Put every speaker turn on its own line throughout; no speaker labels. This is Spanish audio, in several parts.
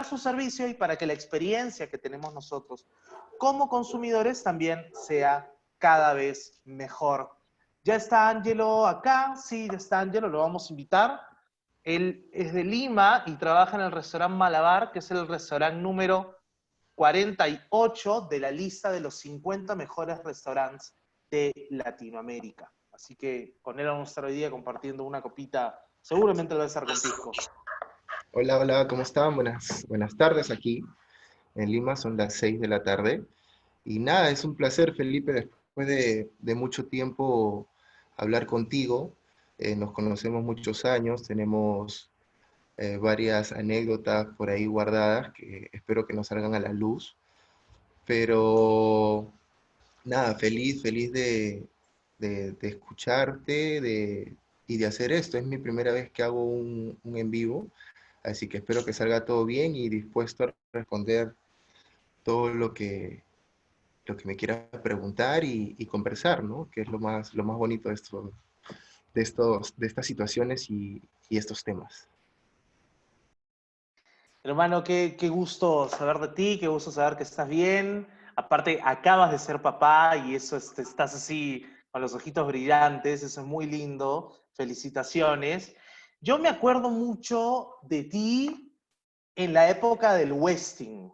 su servicio y para que la experiencia que tenemos nosotros como consumidores también sea cada vez mejor. ¿Ya está Angelo acá? Sí, ya está Angelo, lo vamos a invitar. Él es de Lima y trabaja en el restaurante Malabar, que es el restaurante número 48 de la lista de los 50 mejores restaurantes de Latinoamérica. Así que con él vamos a estar hoy día compartiendo una copita, seguramente lo va a estar con pisco.
Hola, hola, ¿cómo están? Buenas tardes aquí en Lima, son las 6 de la tarde. Y nada, es un placer, Felipe, después de mucho tiempo hablar contigo. Nos conocemos muchos años, tenemos varias anécdotas por ahí guardadas que espero que no salgan a la luz. Pero nada, feliz de escucharte y de hacer esto. Es mi primera vez que hago un en vivo, así que espero que salga todo bien y dispuesto a responder todo lo que me quieras preguntar y conversar, ¿no? Que es lo más bonito de estas situaciones y estos temas.
Hermano, qué gusto saber de ti, qué gusto saber que estás bien. Aparte, acabas de ser papá y eso estás así con los ojitos brillantes, eso es muy lindo. Felicitaciones. Yo me acuerdo mucho de ti en la época del Westin.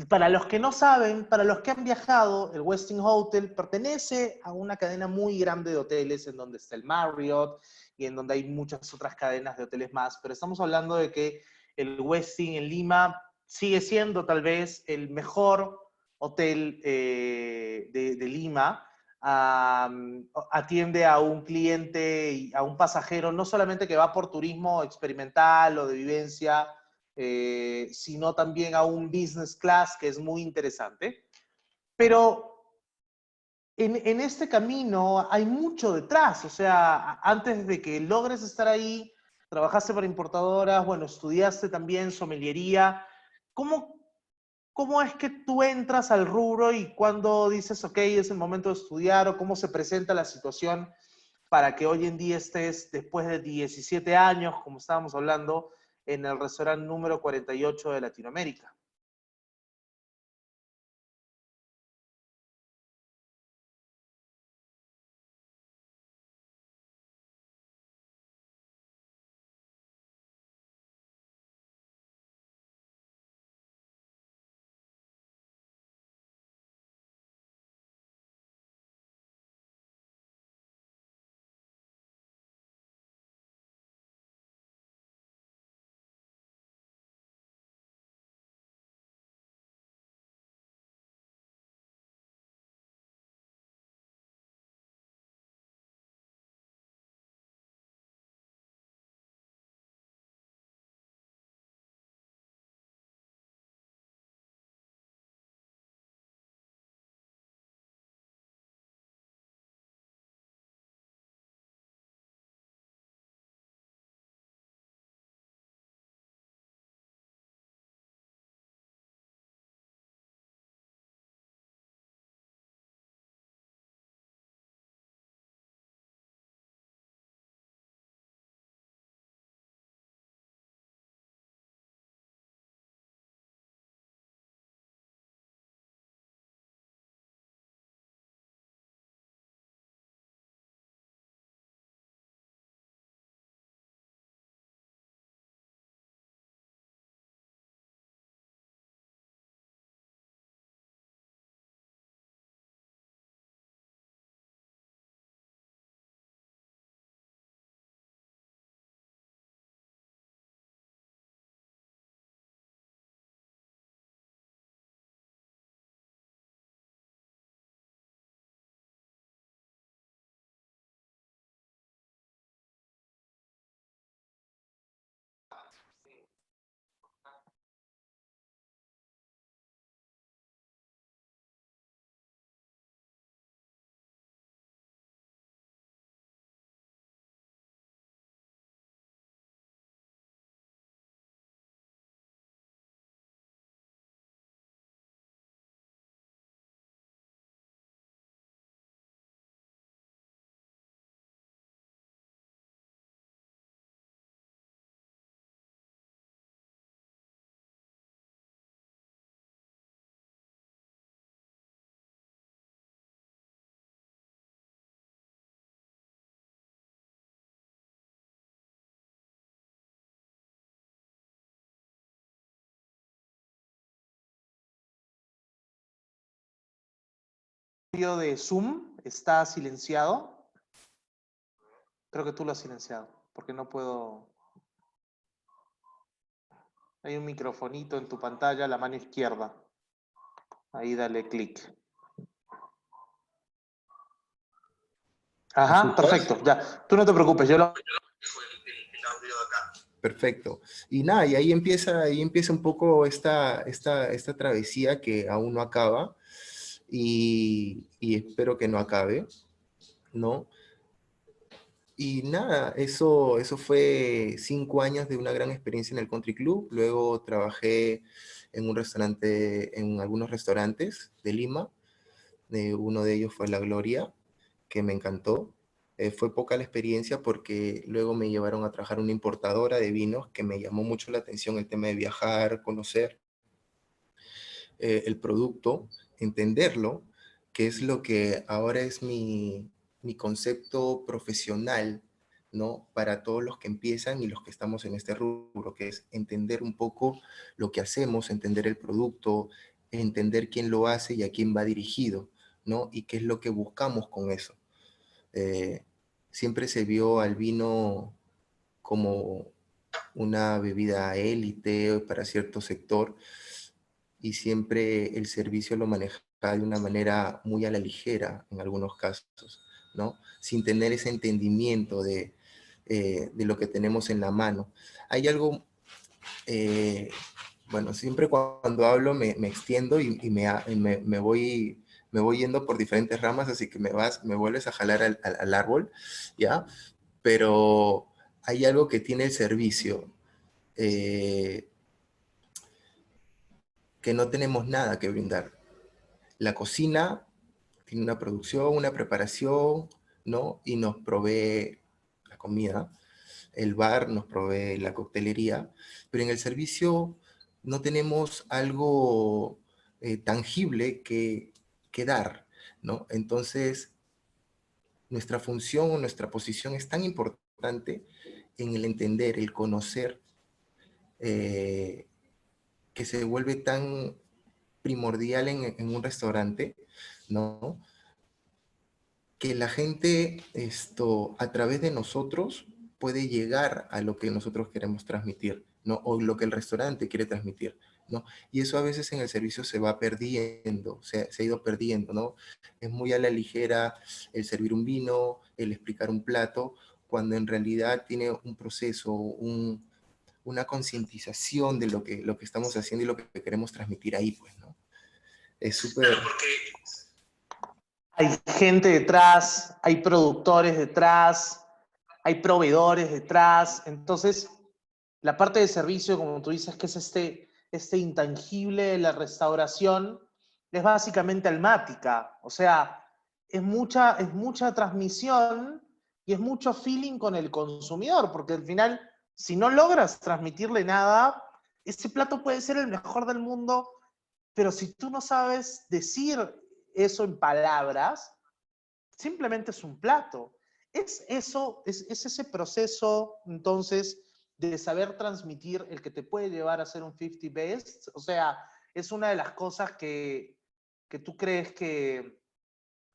Para los que no saben, para los que han viajado, el Westin Hotel pertenece a una cadena muy grande de hoteles en donde está el Marriott y en donde hay muchas otras cadenas de hoteles más, pero estamos hablando de que el Westin en Lima sigue siendo tal vez el mejor hotel de Lima. Atiende a un cliente y a un pasajero, no solamente que va por turismo experimental o de vivencia, sino también a un business class que es muy interesante. Pero en este camino hay mucho detrás, o sea, antes de que logres estar ahí, trabajaste para importadoras, bueno, estudiaste también sommeliería. ¿Cómo, ¿Cómo es que tú entras al rubro y cuando dices, ok, es el momento de estudiar o cómo se presenta la situación para que hoy en día estés, después de 17 años, como estábamos hablando, en el restaurante número 48 de Latinoamérica? audio de Zoom está silenciado. Creo que tú lo has silenciado, porque no puedo... Hay un microfonito en tu pantalla, a la mano izquierda. Ahí dale clic.
¿Me
Ajá,
escuchas?
perfecto. Ya, tú no te preocupes, yo lo...
Perfecto. Y nada, y ahí empieza un poco esta travesía que aún no acaba y espero que no acabe, ¿no? Y nada, eso fue 5 años de una gran experiencia en el Country Club. Luego trabajé en un restaurante, en algunos restaurantes de Lima. Uno de ellos fue La Gloria, que me encantó. Fue poca la experiencia porque luego me llevaron a trabajar en una importadora de vinos que me llamó mucho la atención el tema de viajar, conocer el producto, entenderlo, que es lo que ahora es mi concepto profesional, ¿no? Para todos los que empiezan y los que estamos en este rubro, que es entender un poco lo que hacemos, entender el producto, entender quién lo hace y a quién va dirigido, ¿no? Y qué es lo que buscamos con eso. Eh, Siempre se vio al vino como una bebida élite para cierto sector y siempre el servicio lo manejaba de una manera muy a la ligera en algunos casos, ¿no? Sin tener ese entendimiento de lo que tenemos en la mano. Hay algo, eh, bueno, siempre cuando hablo me extiendo me voy yendo por diferentes ramas, así que me vuelves a jalar al árbol, ¿ya? Pero hay algo que tiene el servicio, eh, que no tenemos nada que brindar. La cocina tiene una producción, una preparación, ¿no? Y nos provee la comida. El bar nos provee la coctelería, pero en el servicio no tenemos algo tangible que dar, ¿no? Entonces, nuestra función o nuestra posición es tan importante en el entender, el conocer, eh, que se vuelve tan primordial en un restaurante, ¿no? Que la gente a través de nosotros puede llegar a lo que nosotros queremos transmitir, ¿no? O lo que el restaurante quiere transmitir, ¿no? Y eso a veces en el servicio se va perdiendo, se ha ido perdiendo, ¿no? Es muy a la ligera el servir un vino, el explicar un plato, cuando en realidad tiene un proceso, una concientización de lo que estamos haciendo y lo que queremos transmitir ahí, pues, ¿no? Es súper... Claro,
Hay gente detrás, hay productores detrás, hay proveedores detrás. Entonces, la parte de servicio, como tú dices, que es este intangible de la restauración, es básicamente almática. O sea, es mucha transmisión y es mucho feeling con el consumidor, porque al final, si no logras transmitirle nada, ese plato puede ser el mejor del mundo, pero si tú no sabes decir eso en palabras, simplemente es un plato. Es eso, es ese proceso, entonces, de saber transmitir el que te puede llevar a ser un 50 best. O sea, es una de las cosas que tú crees que,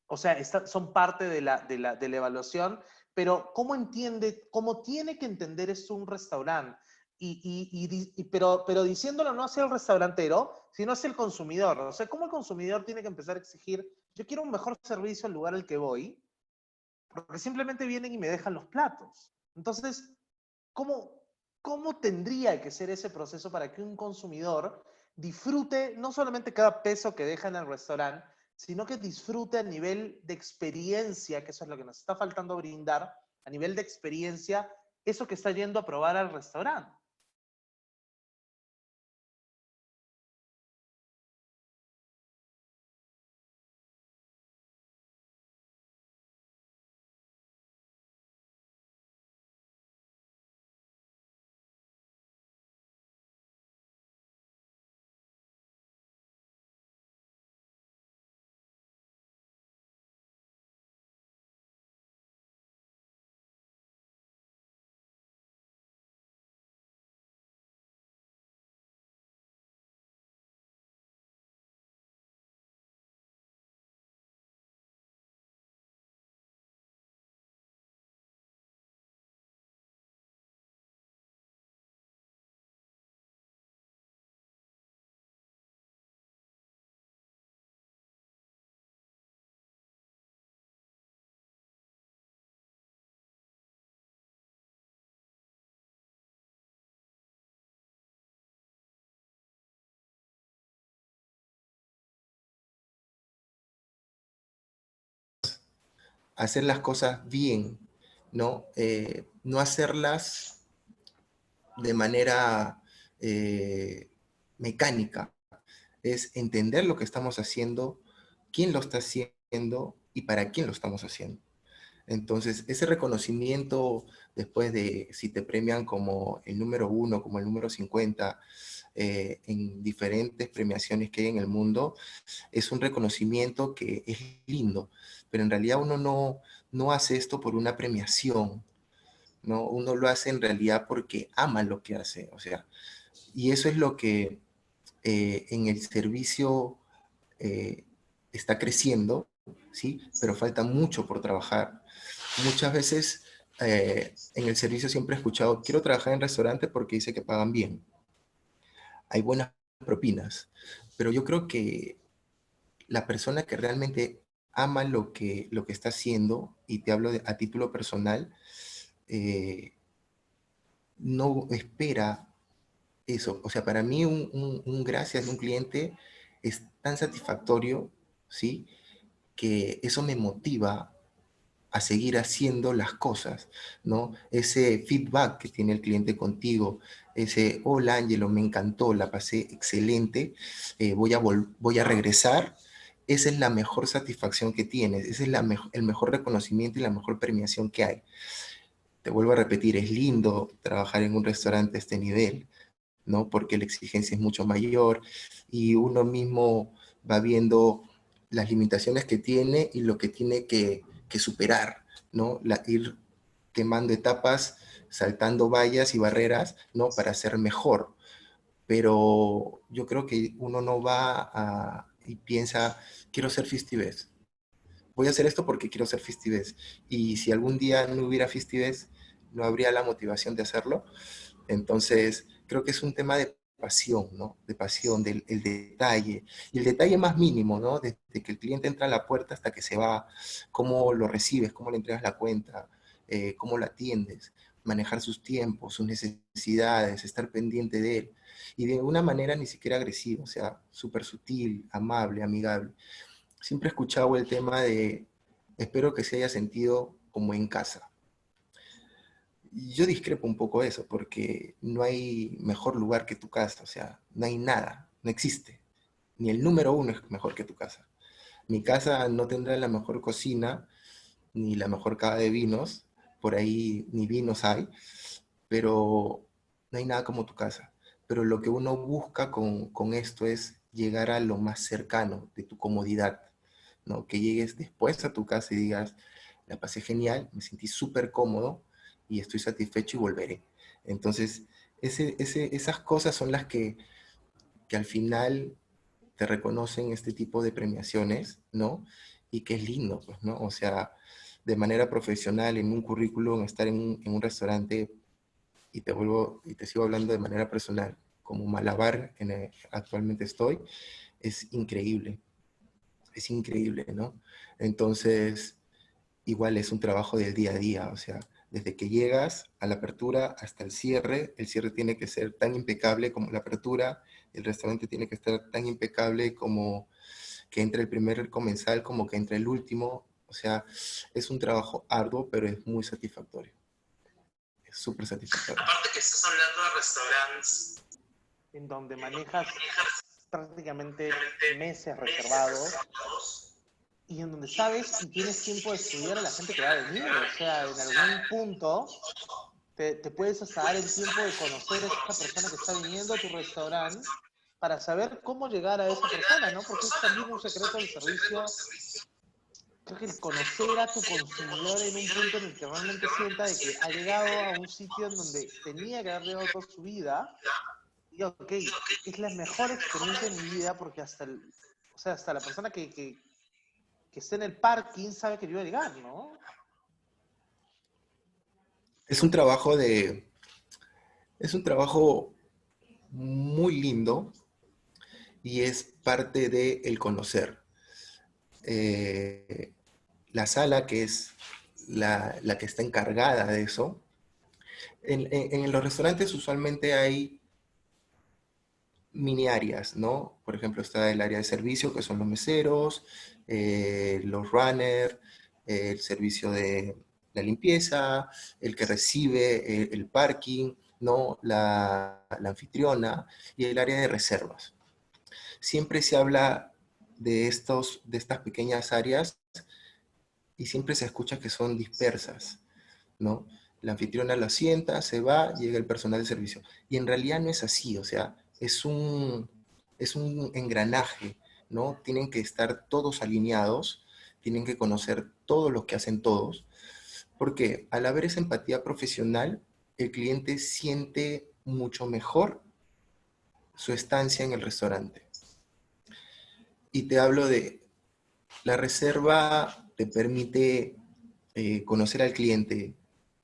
o sea, son parte de la evaluación, pero ¿cómo entiende, cómo tiene que entender esto un restaurante? Pero diciéndolo no hacia el restaurantero, sino hacia el consumidor. O sea, ¿cómo el consumidor tiene que empezar a exigir, yo quiero un mejor servicio al lugar al que voy, porque simplemente vienen y me dejan los platos? Entonces, ¿cómo, cómo tendría que ser ese proceso para que un consumidor disfrute no solamente cada peso que deja en el restaurante, sino que disfrute a nivel de experiencia, que eso es lo que nos está faltando brindar, a nivel de experiencia, eso que está yendo a probar al restaurante?
hacer las cosas bien, ¿no? No hacerlas de manera mecánica, es entender lo que estamos haciendo, quién lo está haciendo y para quién lo estamos haciendo. Entonces, ese reconocimiento después de si te premian como el número 1, como el número 50, en diferentes premiaciones que hay en el mundo, es un reconocimiento que es lindo, pero en realidad uno no hace esto por una premiación, ¿no? Uno lo hace en realidad porque ama lo que hace, o sea, y eso es lo que en el servicio eh, está creciendo, ¿sí? Pero falta mucho por trabajar. Muchas veces en el servicio siempre he escuchado, quiero trabajar en restaurante porque dice que pagan bien. Hay buenas propinas, pero yo creo que la persona que realmente ama lo que está haciendo, y te hablo a título personal, eh, no espera eso. O sea, para mí un gracias de un cliente es tan satisfactorio, ¿sí? Que eso me motiva a seguir haciendo las cosas, ¿no? Ese feedback que tiene el cliente contigo, ese, hola Ángelo, me encantó, la pasé excelente, voy a regresar, esa es la mejor satisfacción que tienes, ese es el mejor reconocimiento y la mejor premiación que hay. Te vuelvo a repetir, es lindo trabajar en un restaurante a este nivel, ¿no? Porque la exigencia es mucho mayor y uno mismo va viendo las limitaciones que tiene y lo que tiene que superar, ¿no? Ir quemando etapas, saltando vallas y barreras, ¿no? Para ser mejor. Pero yo creo que uno no va y piensa, quiero ser Festives. Voy a hacer esto porque quiero ser Festives. Y si algún día no hubiera Festives, no habría la motivación de hacerlo. Entonces, creo que es un tema de pasión, ¿no? De pasión, del el detalle. Y el detalle más mínimo, ¿no? Desde que el cliente entra a la puerta hasta que se va, cómo lo recibes, cómo le entregas la cuenta, cómo lo atiendes, manejar sus tiempos, sus necesidades, estar pendiente de él. Y de una manera ni siquiera agresiva, o sea, súper sutil, amable, amigable. Siempre he escuchado el tema de, espero que se haya sentido como en casa. Yo discrepo un poco eso, porque no hay mejor lugar que tu casa, o sea, no hay nada, no existe. Ni el número uno es mejor que tu casa. Mi casa no tendrá la mejor cocina, ni la mejor cava de vinos, por ahí ni vinos hay, pero no hay nada como tu casa. Pero lo que uno busca con esto es llegar a lo más cercano de tu comodidad, ¿no? Que llegues después a tu casa y digas, la pasé genial, me sentí súper cómodo y estoy satisfecho y volveré. Entonces, esas cosas son las que al final te reconocen este tipo de premiaciones, ¿no? Y que es lindo, pues, ¿no? O sea, de manera profesional, en un currículum, estar en un restaurante, y te sigo hablando de manera personal, como Malabar actualmente estoy, es increíble, ¿no? Entonces, igual es un trabajo del día a día, o sea, desde que llegas a la apertura hasta el cierre tiene que ser tan impecable como la apertura, el restaurante tiene que estar tan impecable como que entre el primer comensal, como que entre el último, o sea, es un trabajo arduo, pero es muy satisfactorio, es súper satisfactorio.
Aparte que estás hablando de restaurantes en donde manejas prácticamente meses reservados y en donde sabes y tienes tiempo de estudiar a la gente que va a venir. O sea, en algún punto te puedes hasta dar el tiempo de conocer a esa persona que está viniendo a tu restaurante para saber cómo llegar a esa persona, ¿no? Porque es también un secreto del servicio. Creo que el conocer a tu consumidor en un punto en el que realmente sienta de que ha llegado a un sitio en donde tenía que haber llegado toda su vida, y ok, es la mejor experiencia de mi vida porque o sea, hasta la persona que esté en el parking sabe que yo iba a llegar, ¿no?
Es un trabajo es un trabajo muy lindo y es parte de el conocer. Eh, la sala, que es la que está encargada de eso, en los restaurantes usualmente hay mini áreas, ¿no? Por ejemplo, está el área de servicio, que son los meseros, los runners, el servicio de la limpieza, el que recibe el parking, ¿no? La anfitriona y el área de reservas. Siempre se habla de estas pequeñas áreas y siempre se escucha que son dispersas, ¿no? La anfitriona lo sienta, se va, llega el personal de servicio. Y en realidad no es así, o sea, es un engranaje, ¿no? Tienen que estar todos alineados, tienen que conocer todo lo que hacen todos, porque al haber esa empatía profesional, el cliente siente mucho mejor su estancia en el restaurante. Y te hablo de la reserva, te permite conocer al cliente,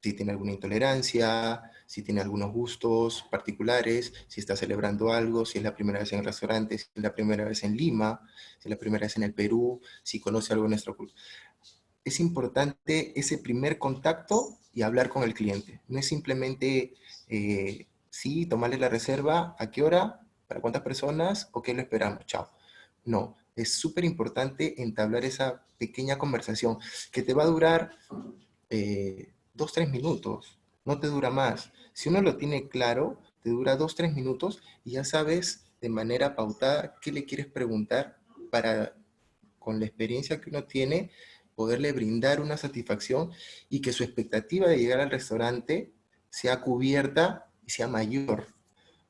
si tiene alguna intolerancia, si tiene algunos gustos particulares, si está celebrando algo, si es la primera vez en el restaurante, si es la primera vez en Lima, si es la primera vez en el Perú, si conoce algo de nuestra cultura. Es importante ese primer contacto y hablar con el cliente. No es simplemente, sí, tomarle la reserva, ¿a qué hora? ¿Para cuántas personas? ¿O qué lo esperamos? Chao. No, es súper importante entablar esa pequeña conversación que te va a durar 2, 3 minutos, no te dura más. Si uno lo tiene claro, te dura 2, 3 minutos y ya sabes de manera pautada qué le quieres preguntar para, con la experiencia que uno tiene, poderle brindar una satisfacción y que su expectativa de llegar al restaurante sea cubierta y sea mayor,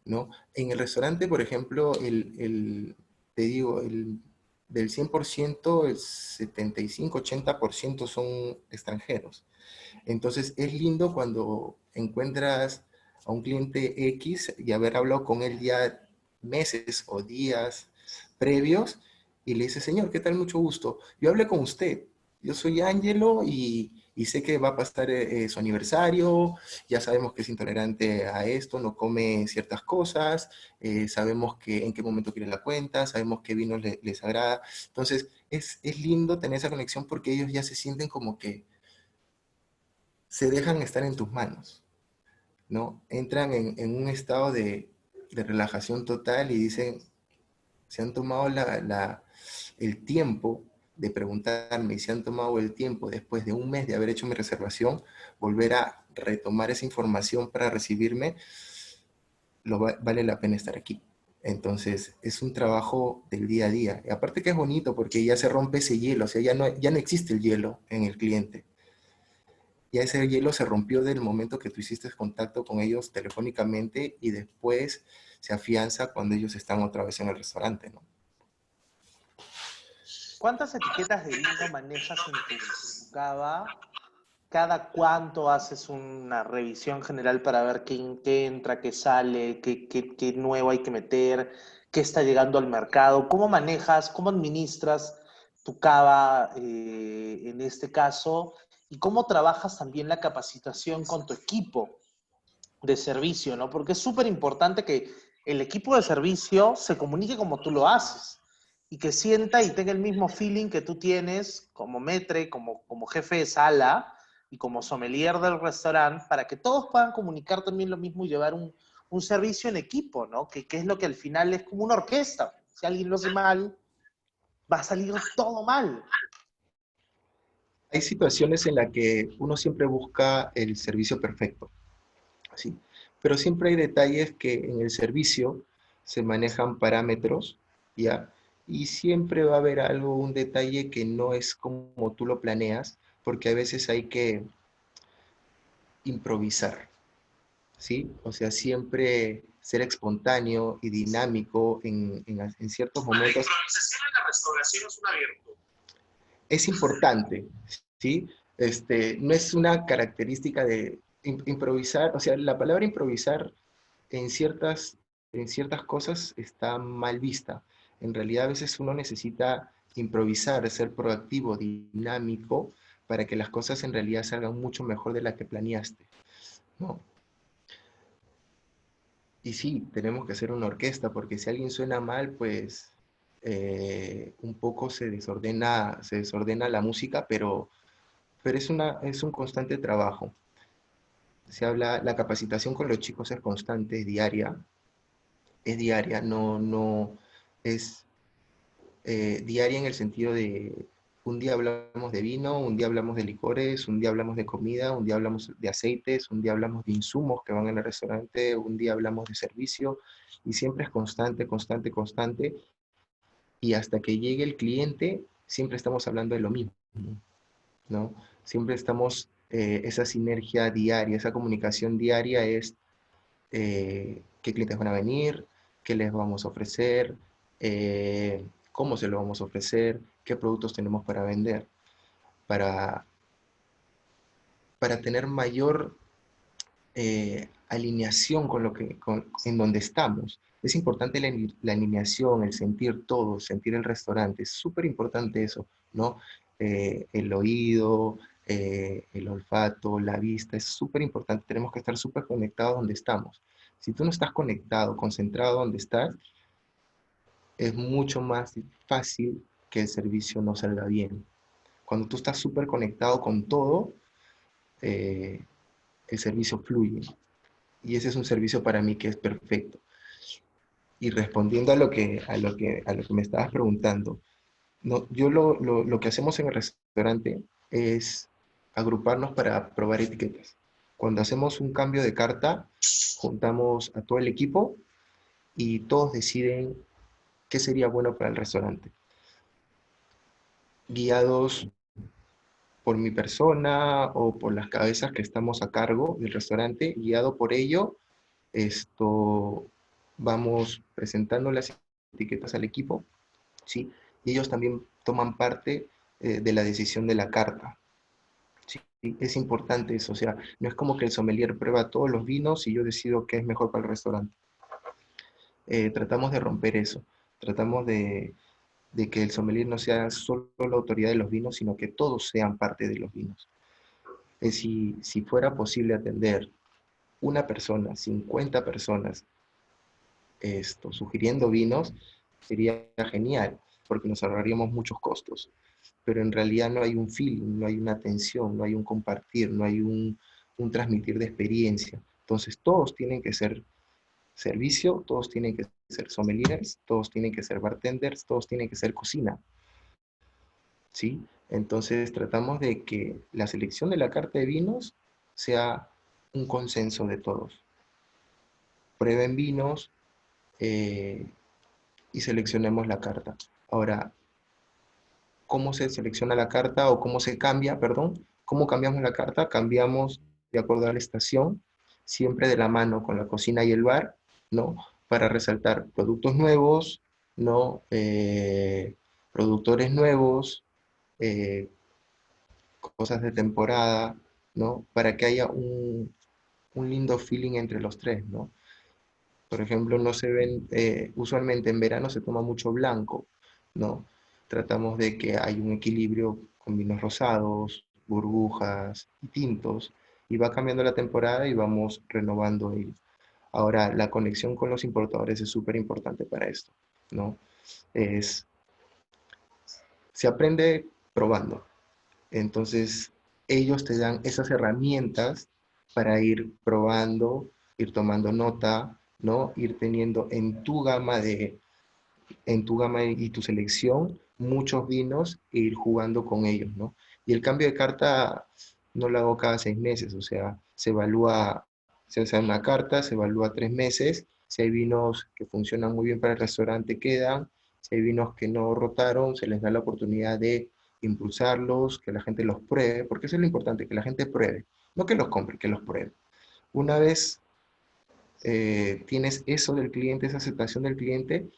¿no? En el restaurante, por ejemplo, te digo, del 100%, el 75, 80% son extranjeros. Entonces es lindo cuando encuentras a un cliente X y haber hablado con él ya meses o días previos y le dice, señor, ¿qué tal? Mucho gusto. Yo hablé con usted. Yo soy Ángelo y sé que va a pasar su aniversario, ya sabemos que es intolerante a esto, no come ciertas cosas, sabemos que en qué momento quiere la cuenta, sabemos qué vinos les agrada. Entonces es lindo tener esa conexión porque ellos ya se sienten como que se dejan estar en tus manos, ¿no? Entran en un estado de relajación total y dicen, se han tomado el tiempo de preguntarme y se han tomado el tiempo después de un mes de haber hecho mi reservación, volver a retomar esa información para recibirme, vale la pena estar aquí. Entonces, es un trabajo del día a día. Y aparte que es bonito porque ya se rompe ese hielo, o sea, ya no existe el hielo en el cliente. Ya ese hielo se rompió del momento que tú hiciste contacto con ellos telefónicamente y después se afianza cuando ellos están otra vez en el restaurante, ¿no?
¿Cuántas etiquetas de vino manejas en tu cava? ¿Cada cuánto haces una revisión general para ver qué entra, qué sale, qué nuevo hay que meter, qué está llegando al mercado? ¿Cómo manejas, cómo administras tu cava en este caso? ¿Y cómo trabajas también la capacitación con tu equipo de servicio, ¿no? Porque es súper importante que el equipo de servicio se comunique como tú lo haces y que sienta y tenga el mismo feeling que tú tienes como maître, como jefe de sala y como sommelier del restaurante, para que todos puedan comunicar también lo mismo y llevar un servicio en equipo, ¿no? Que es lo que al final es como una orquesta. Si alguien lo hace mal, va a salir todo mal.
Hay situaciones en las que uno siempre busca el servicio perfecto, ¿sí? Pero siempre hay detalles que en el servicio se manejan parámetros, ¿ya? Y siempre va a haber algo, un detalle que no es como tú lo planeas, porque a veces hay que improvisar, ¿sí? O sea, siempre ser espontáneo y dinámico en ciertos momentos. La improvisación en la restauración es una virtud. Es importante, ¿sí? No es una característica de improvisar, o sea, la palabra improvisar en ciertas cosas está mal vista. En realidad a veces uno necesita improvisar, ser proactivo, dinámico, para que las cosas en realidad salgan mucho mejor de la que planeaste, ¿no? Y sí, tenemos que hacer una orquesta, porque si alguien suena mal, pues un poco se desordena la música, pero es un constante trabajo. Se habla, la capacitación con los chicos es constante, es diaria, no es diaria en el sentido de un día hablamos de vino, un día hablamos de licores, un día hablamos de comida, un día hablamos de aceites, un día hablamos de insumos que van en el restaurante, un día hablamos de servicio, y siempre es constante, constante, constante, y hasta que llegue el cliente, siempre estamos hablando de lo mismo, ¿no? Siempre estamos, esa sinergia diaria, esa comunicación diaria es qué clientes van a venir, qué les vamos a ofrecer, cómo se lo vamos a ofrecer, qué productos tenemos para vender, para, para tener mayor alineación con en donde estamos. Es importante la alineación, el sentir todo, sentir el restaurante. Es súper importante eso, ¿no? El oído, el olfato, la vista, es súper importante. Tenemos que estar súper conectados donde estamos. Si tú no estás conectado, concentrado donde estás, es mucho más fácil que el servicio no salga bien. Cuando tú estás súper conectado con todo, eh, el servicio fluye. Y ese es un servicio para mí que es perfecto. Y respondiendo a lo que me estabas preguntando, no, yo lo que hacemos en el restaurante es agruparnos para probar etiquetas. Cuando hacemos un cambio de carta, juntamos a todo el equipo y todos deciden qué sería bueno para el restaurante. Guiados por mi persona o por las cabezas que estamos a cargo del restaurante, guiado por ello, esto vamos presentando las etiquetas al equipo, ¿sí? Y ellos también toman parte de la decisión de la carta. ¿Sí? Es importante eso, o sea, no es como que el sommelier prueba todos los vinos y yo decido qué es mejor para el restaurante. Tratamos de romper eso, tratamos de que el sommelier no sea solo la autoridad de los vinos, sino que todos sean parte de los vinos. Si fuera posible atender una persona, 50 personas, sugiriendo vinos, sería genial, porque nos ahorraríamos muchos costos. Pero en realidad no hay un feeling, no hay una atención, no hay un compartir, no hay un transmitir de experiencia. Entonces todos tienen que ser servicio, todos tienen que ser sommeliers, todos tienen que ser bartenders, todos tienen que ser cocina, ¿sí? Entonces tratamos de que la selección de la carta de vinos sea un consenso de todos. Prueben vinos, eh, y seleccionemos la carta. Ahora, ¿cómo se selecciona la carta o cómo se cambia, perdón? ¿Cómo cambiamos la carta? Cambiamos de acuerdo a la estación, siempre de la mano con la cocina y el bar, ¿no? Para resaltar productos nuevos, ¿no? Productores nuevos, eh, cosas de temporada, ¿no? Para que haya un lindo feeling entre los tres, ¿no? Por ejemplo, no se ven, usualmente en verano se toma mucho blanco, ¿no? Tratamos de que haya un equilibrio con vinos rosados, burbujas y tintos, y va cambiando la temporada y vamos renovando ellos. Ahora, la conexión con los importadores es súper importante para esto, ¿no? Es, se aprende probando. Entonces, ellos te dan esas herramientas para ir probando, ir tomando nota, ¿no? Ir teniendo en tu gama y tu selección muchos vinos e ir jugando con ellos, ¿no? Y el cambio de carta no lo hago cada 6 meses, o sea, se hace una carta, se evalúa 3 meses, si hay vinos que funcionan muy bien para el restaurante quedan, si hay vinos que no rotaron, se les da la oportunidad de impulsarlos, que la gente los pruebe, porque eso es lo importante, que la gente pruebe, no que los compre, que los pruebe. Una vez tienes eso del cliente, esa aceptación del cliente,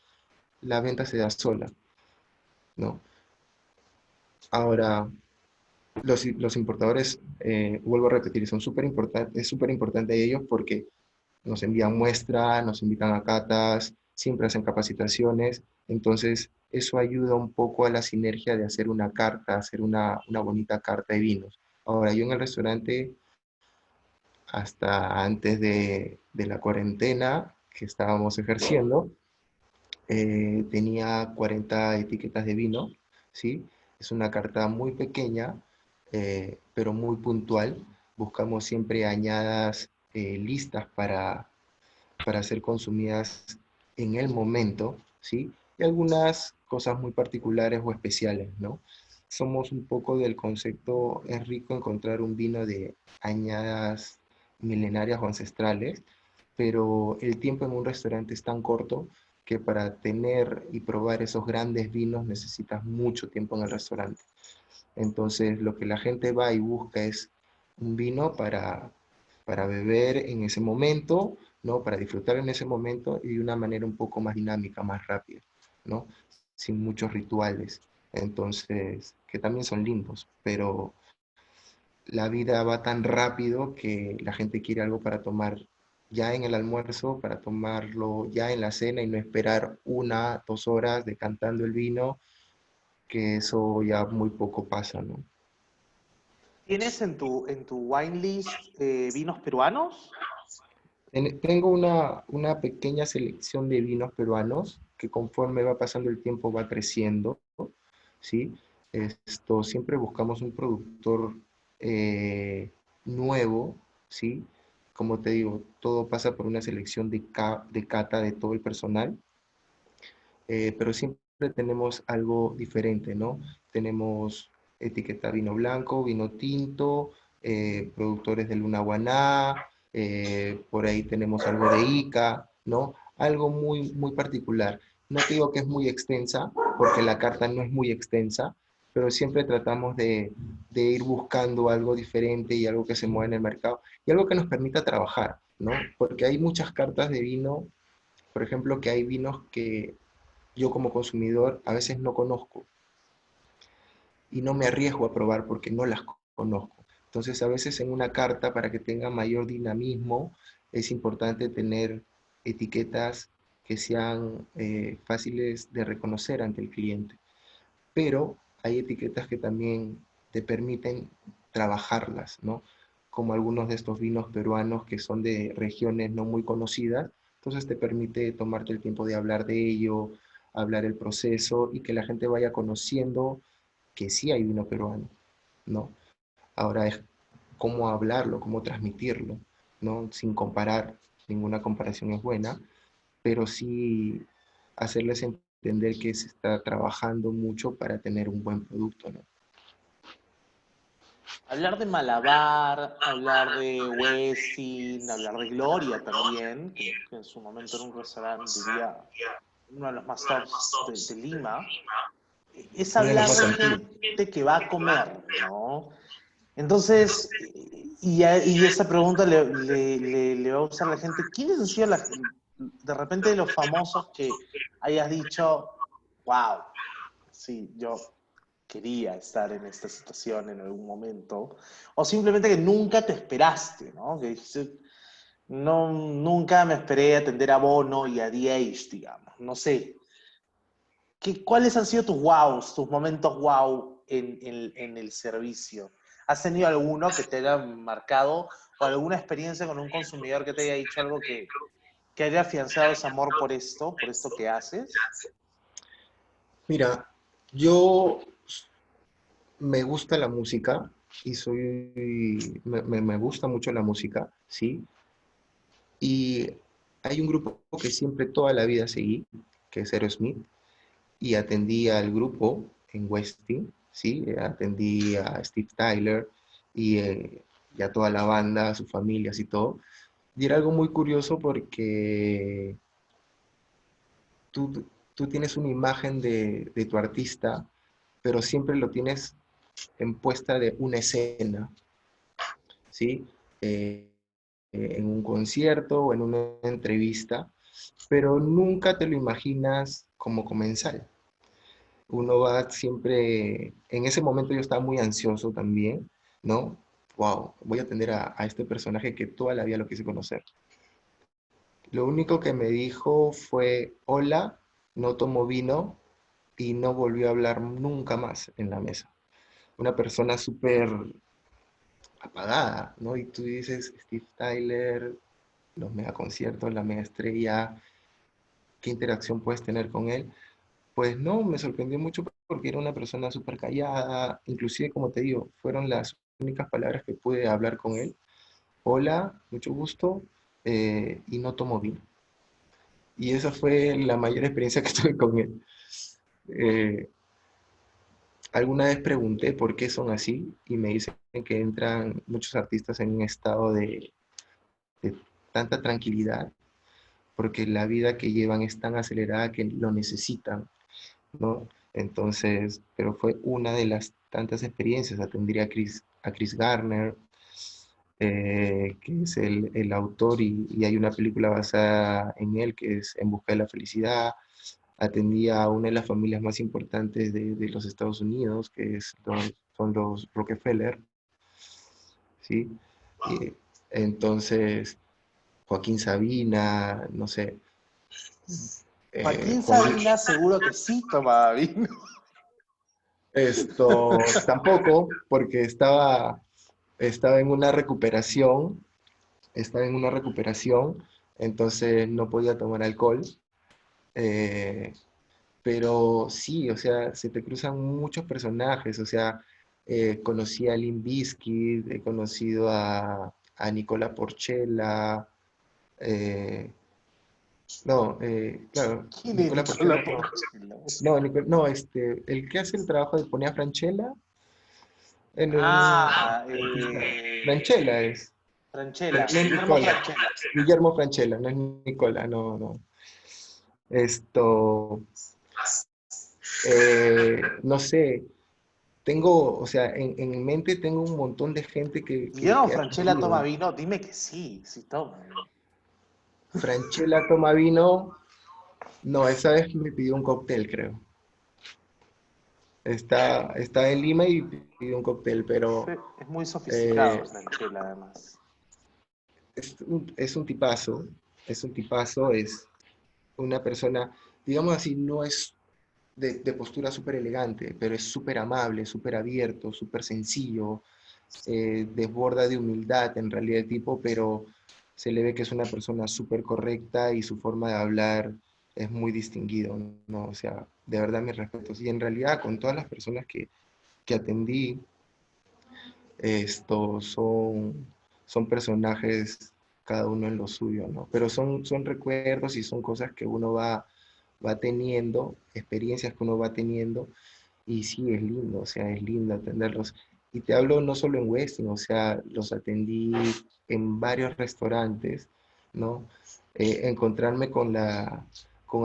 la venta se da sola, ¿no? Ahora, los importadores, vuelvo a repetir, son súper importantes, es súper importante ellos porque nos envían muestras, nos invitan a catas, siempre hacen capacitaciones, entonces eso ayuda un poco a la sinergia de hacer una carta, hacer una bonita carta de vinos. Ahora, yo en el restaurante, hasta antes de la cuarentena que estábamos ejerciendo, tenía 40 etiquetas de vino, ¿sí? Es una carta muy pequeña, pero muy puntual. Buscamos siempre añadas listas para ser consumidas en el momento, ¿sí? Y algunas cosas muy particulares o especiales, ¿no? somos un poco del concepto, es rico encontrar un vino de añadas milenarias o ancestrales, pero el tiempo en un restaurante es tan corto que para tener y probar esos grandes vinos necesitas mucho tiempo en el restaurante. Entonces, lo que la gente va y busca es un vino para beber en ese momento, ¿no? Para disfrutar en ese momento y de una manera un poco más dinámica, más rápida, ¿no? Sin muchos rituales. Entonces, que también son lindos, pero la vida va tan rápido que la gente quiere algo para tomar ya en el almuerzo, para tomarlo ya en la cena y no esperar 1, 2 horas decantando el vino, que eso ya muy poco pasa, ¿no?
¿Tienes en tu wine list vinos peruanos?
Tengo una pequeña selección de vinos peruanos que conforme va pasando el tiempo va creciendo, ¿sí? Siempre buscamos un productor eh, nuevo, ¿sí? Como te digo, todo pasa por una selección de cata de todo el personal, pero siempre tenemos algo diferente, ¿no? Tenemos etiqueta vino blanco, vino tinto, productores de Luna Guaná, por ahí tenemos algo de Ica, ¿no? Algo muy, muy particular. No te digo que es muy extensa, porque la carta no es muy extensa, pero siempre tratamos de ir buscando algo diferente y algo que se mueva en el mercado y algo que nos permita trabajar, ¿no? Porque hay muchas cartas de vino, por ejemplo, que hay vinos que yo como consumidor a veces no conozco y no me arriesgo a probar porque no las conozco. Entonces a veces en una carta para que tenga mayor dinamismo es importante tener etiquetas que sean fáciles de reconocer ante el cliente. Pero hay etiquetas que también te permiten trabajarlas, ¿no? Como algunos de estos vinos peruanos que son de regiones no muy conocidas, entonces te permite tomarte el tiempo de hablar de ello, hablar el proceso y que la gente vaya conociendo que sí hay vino peruano, ¿no? Ahora es cómo hablarlo, cómo transmitirlo, ¿no? Sin comparar, ninguna comparación es buena, pero sí hacerles entender que se está trabajando mucho para tener un buen producto, ¿no?
Hablar de Malabar, hablar de Westin, hablar de Gloria también, que en su momento era un restaurante, diría, uno de los más tops de Lima, es
Uno de los
hablar
más
de
antiguos.
gente que va a comer, ¿no? Entonces, y esta pregunta le va a usar a la gente, ¿quiénes han sido de repente de los famosos que hayas dicho, wow, sí, yo quería estar en esta situación en algún momento, o simplemente que nunca te esperaste, ¿no? Que dijiste, no, nunca me esperé atender a Bono y a DH, digamos, no sé. ¿Cuáles han sido tus wows, tus momentos wow en el servicio? ¿Has tenido alguno que te haya marcado o alguna experiencia con un consumidor que te haya dicho algo que haya afianzado ese amor por esto que haces?
Mira, yo me gusta la música y me gusta mucho la música, ¿sí? Y hay un grupo que siempre toda la vida seguí, que es Aerosmith, y atendí al grupo en Westin, ¿sí? Atendí a Steve Tyler y a toda la banda, a sus familias y todo. Y era algo muy curioso porque tú tienes una imagen de tu artista, pero siempre lo tienes en puesta de una escena, ¿sí? En un concierto o en una entrevista, pero nunca te lo imaginas como comensal. Uno va siempre, en ese momento yo estaba muy ansioso también, ¿no? Wow, voy a atender a este personaje que toda la vida lo quise conocer. Lo único que me dijo fue, hola, no tomo vino, y no volvió a hablar nunca más en la mesa. Una persona súper apagada, ¿no? Y tú dices, Steve Tyler, los megaconciertos, la mega estrella, ¿qué interacción puedes tener con él? Pues no, me sorprendió mucho porque era una persona súper callada, inclusive como te digo, fueron las únicas palabras que pude hablar con él. Hola, mucho gusto, y no tomo vino. Y esa fue la mayor experiencia que tuve con él. Eh, alguna vez pregunté por qué son así y me dicen que entran muchos artistas en un estado de tanta tranquilidad porque la vida que llevan es tan acelerada que lo necesitan, ¿no? Entonces, pero fue una de las tantas experiencias. Atendí a Chris Garner, que es el autor y hay una película basada en él que es En busca de la felicidad. Atendí a una de las familias más importantes de los Estados Unidos, que son los Rockefeller, ¿sí? Y, entonces, Joaquín Sabina, no sé,
Joaquín
Juan
Sabina seguro que sí tomaba vino.
Esto tampoco, porque estaba en una recuperación, entonces no podía tomar alcohol. eh, pero sí, o sea, se te cruzan muchos personajes, o sea, conocí a Limp Bizkit, he conocido a Nicola Porchela, eh, no, claro,
¿Quién es
Nicola
Nicola
Porchela no.
Porchela?
No, no, el que hace el trabajo de poner a Franchella en el...
Ah,
Franchella es. No,
Franchella,
no es
Guillermo
Nicola.
Franchella.
Guillermo Franchella, no es Nicola, no, no. Esto, no sé, tengo, o sea, en mente tengo un montón de gente
Guillermo
que he
Franchella toma
atendido.
vino, dime que sí, sí toma.
Franchella toma vino, no, esa vez me pidió un cóctel, creo. Está en Lima y pidió un cóctel,
Sí,
pero
es muy
eh,
sofisticado Franchella, además.
es un tipazo, es una persona, digamos así, no es de postura súper elegante, pero es súper amable, súper abierto, súper sencillo, desborda de humildad en realidad el tipo, pero se le ve que es una persona súper correcta y su forma de hablar es muy distinguido, ¿no? O sea, de verdad mis respetos. Y en realidad con todas las personas que atendí, estos son personajes cada uno en lo suyo, ¿no? Pero son recuerdos y son cosas que uno va teniendo, experiencias que uno va teniendo, y sí, es lindo, o sea, es lindo atenderlos. Y te hablo no solo en Westin, o sea, los atendí en varios restaurantes, ¿no? Encontrarme con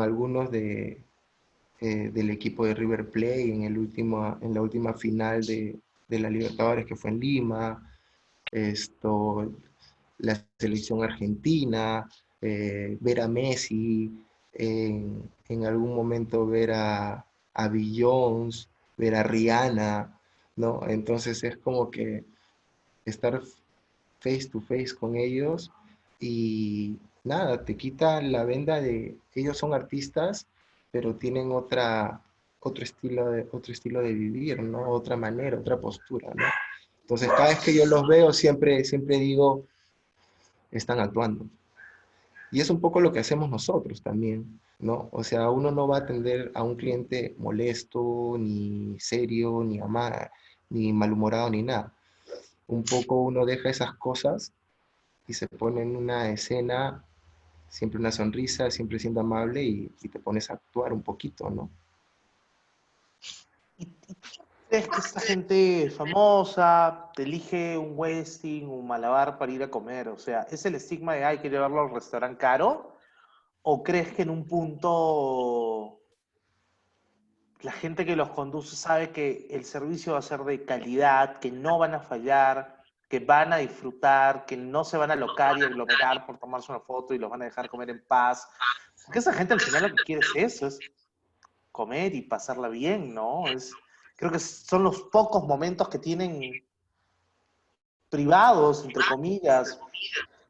algunos del equipo de River Plate en la última final de la Libertadores que fue en Lima, la selección argentina, ver a Messi, en algún momento ver a Beyoncé, ver a Rihanna, ¿no? Entonces es como que estar face to face con ellos y nada, te quita la venda de ellos son artistas, pero tienen otro estilo de vivir, ¿no? Otra manera, otra postura, ¿no? Entonces, cada vez que yo los veo, siempre digo, están actuando. Y es un poco lo que hacemos nosotros también, ¿no? O sea, uno no va a atender a un cliente molesto, ni serio, ni malhumorado, ni nada. Un poco uno deja esas cosas y se pone en una escena, siempre una sonrisa, siempre siendo amable y te pones a actuar un poquito, ¿no?
¿Y tú crees que esta gente famosa te elige un Westin, un Malabar para ir a comer? O sea, ¿es el estigma de, ay, quiero llevarlo al restaurante caro? ¿O crees que en un punto la gente que los conduce sabe que el servicio va a ser de calidad, que no van a fallar, que van a disfrutar, que no se van a alocar y aglomerar por tomarse una foto y los van a dejar comer en paz? Porque esa gente al final lo que quiere es eso, es comer y pasarla bien, ¿no? Creo que son los pocos momentos que tienen privados, entre comillas.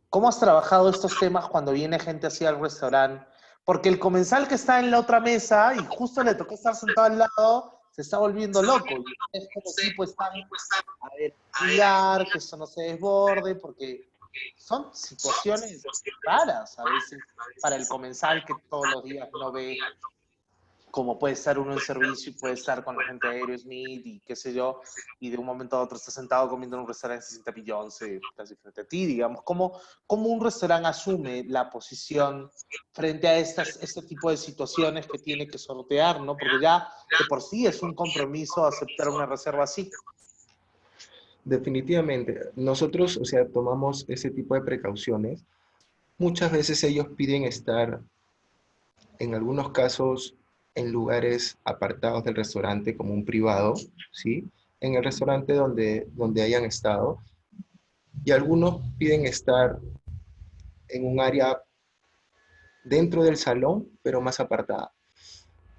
¿Cómo has trabajado estos temas cuando viene gente así al restaurante? Porque el comensal que está en la otra mesa y justo le tocó estar sentado al lado, se está volviendo loco. Y ustedes como equipo están, a ver, cuidar que eso no se desborde, porque son situaciones raras a veces para el comensal que todos los días no ve como puede estar uno en servicio y puede estar con la gente de Aerosmith y qué sé yo, y de un momento a otro estás sentado comiendo en un restaurante y se sienta Beyoncé casi frente a ti, digamos. ¿Cómo un restaurante asume la posición frente a este tipo de situaciones que tiene que sortear, ¿no? Porque ya de por sí es un compromiso aceptar una reserva así.
Definitivamente, nosotros, o sea, tomamos ese tipo de precauciones. Muchas veces ellos piden estar, en algunos casos, en lugares apartados del restaurante, como un privado, ¿sí? En el restaurante donde hayan estado. Y algunos piden estar en un área dentro del salón, pero más apartada.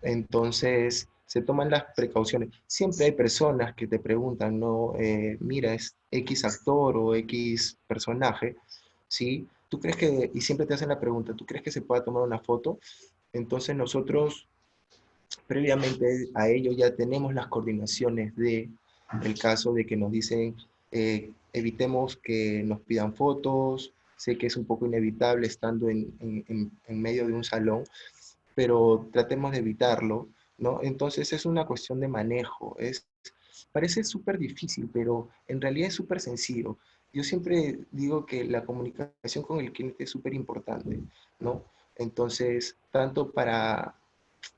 Entonces, se toman las precauciones. Siempre hay personas que te preguntan, no, mira, es X actor o X personaje, ¿sí? ¿Tú crees que, y siempre te hacen la pregunta, ¿tú crees que se pueda tomar una foto? Entonces nosotros, previamente a ello, ya tenemos las coordinaciones de el caso de que nos dicen, evitemos que nos pidan fotos, sé que es un poco inevitable estando en medio de un salón, pero tratemos de evitarlo, ¿no? Entonces es una cuestión de manejo, parece súper difícil, pero en realidad es súper sencillo. Yo siempre digo que la comunicación con el cliente es súper importante, ¿no? Entonces, tanto para,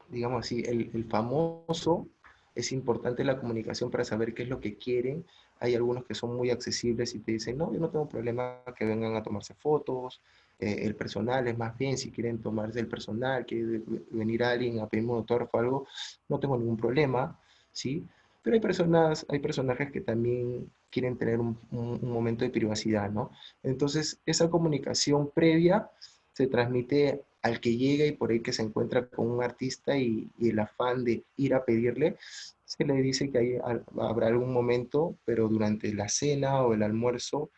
digamos así, el famoso, es importante la comunicación para saber qué es lo que quieren. Hay algunos que son muy accesibles y te dicen, no, yo no tengo problema que vengan a tomarse fotos. El personal es más bien, si quieren tomarse el personal, quiere venir alguien a pedirme un autógrafo o algo, no tengo ningún problema, ¿sí? Pero hay personajes que también quieren tener un momento de privacidad, ¿no? Entonces, esa comunicación previa se transmite al que llega y por ahí que se encuentra con un artista y el afán de ir a pedirle, se le dice que habrá algún momento, pero durante la cena o el almuerzo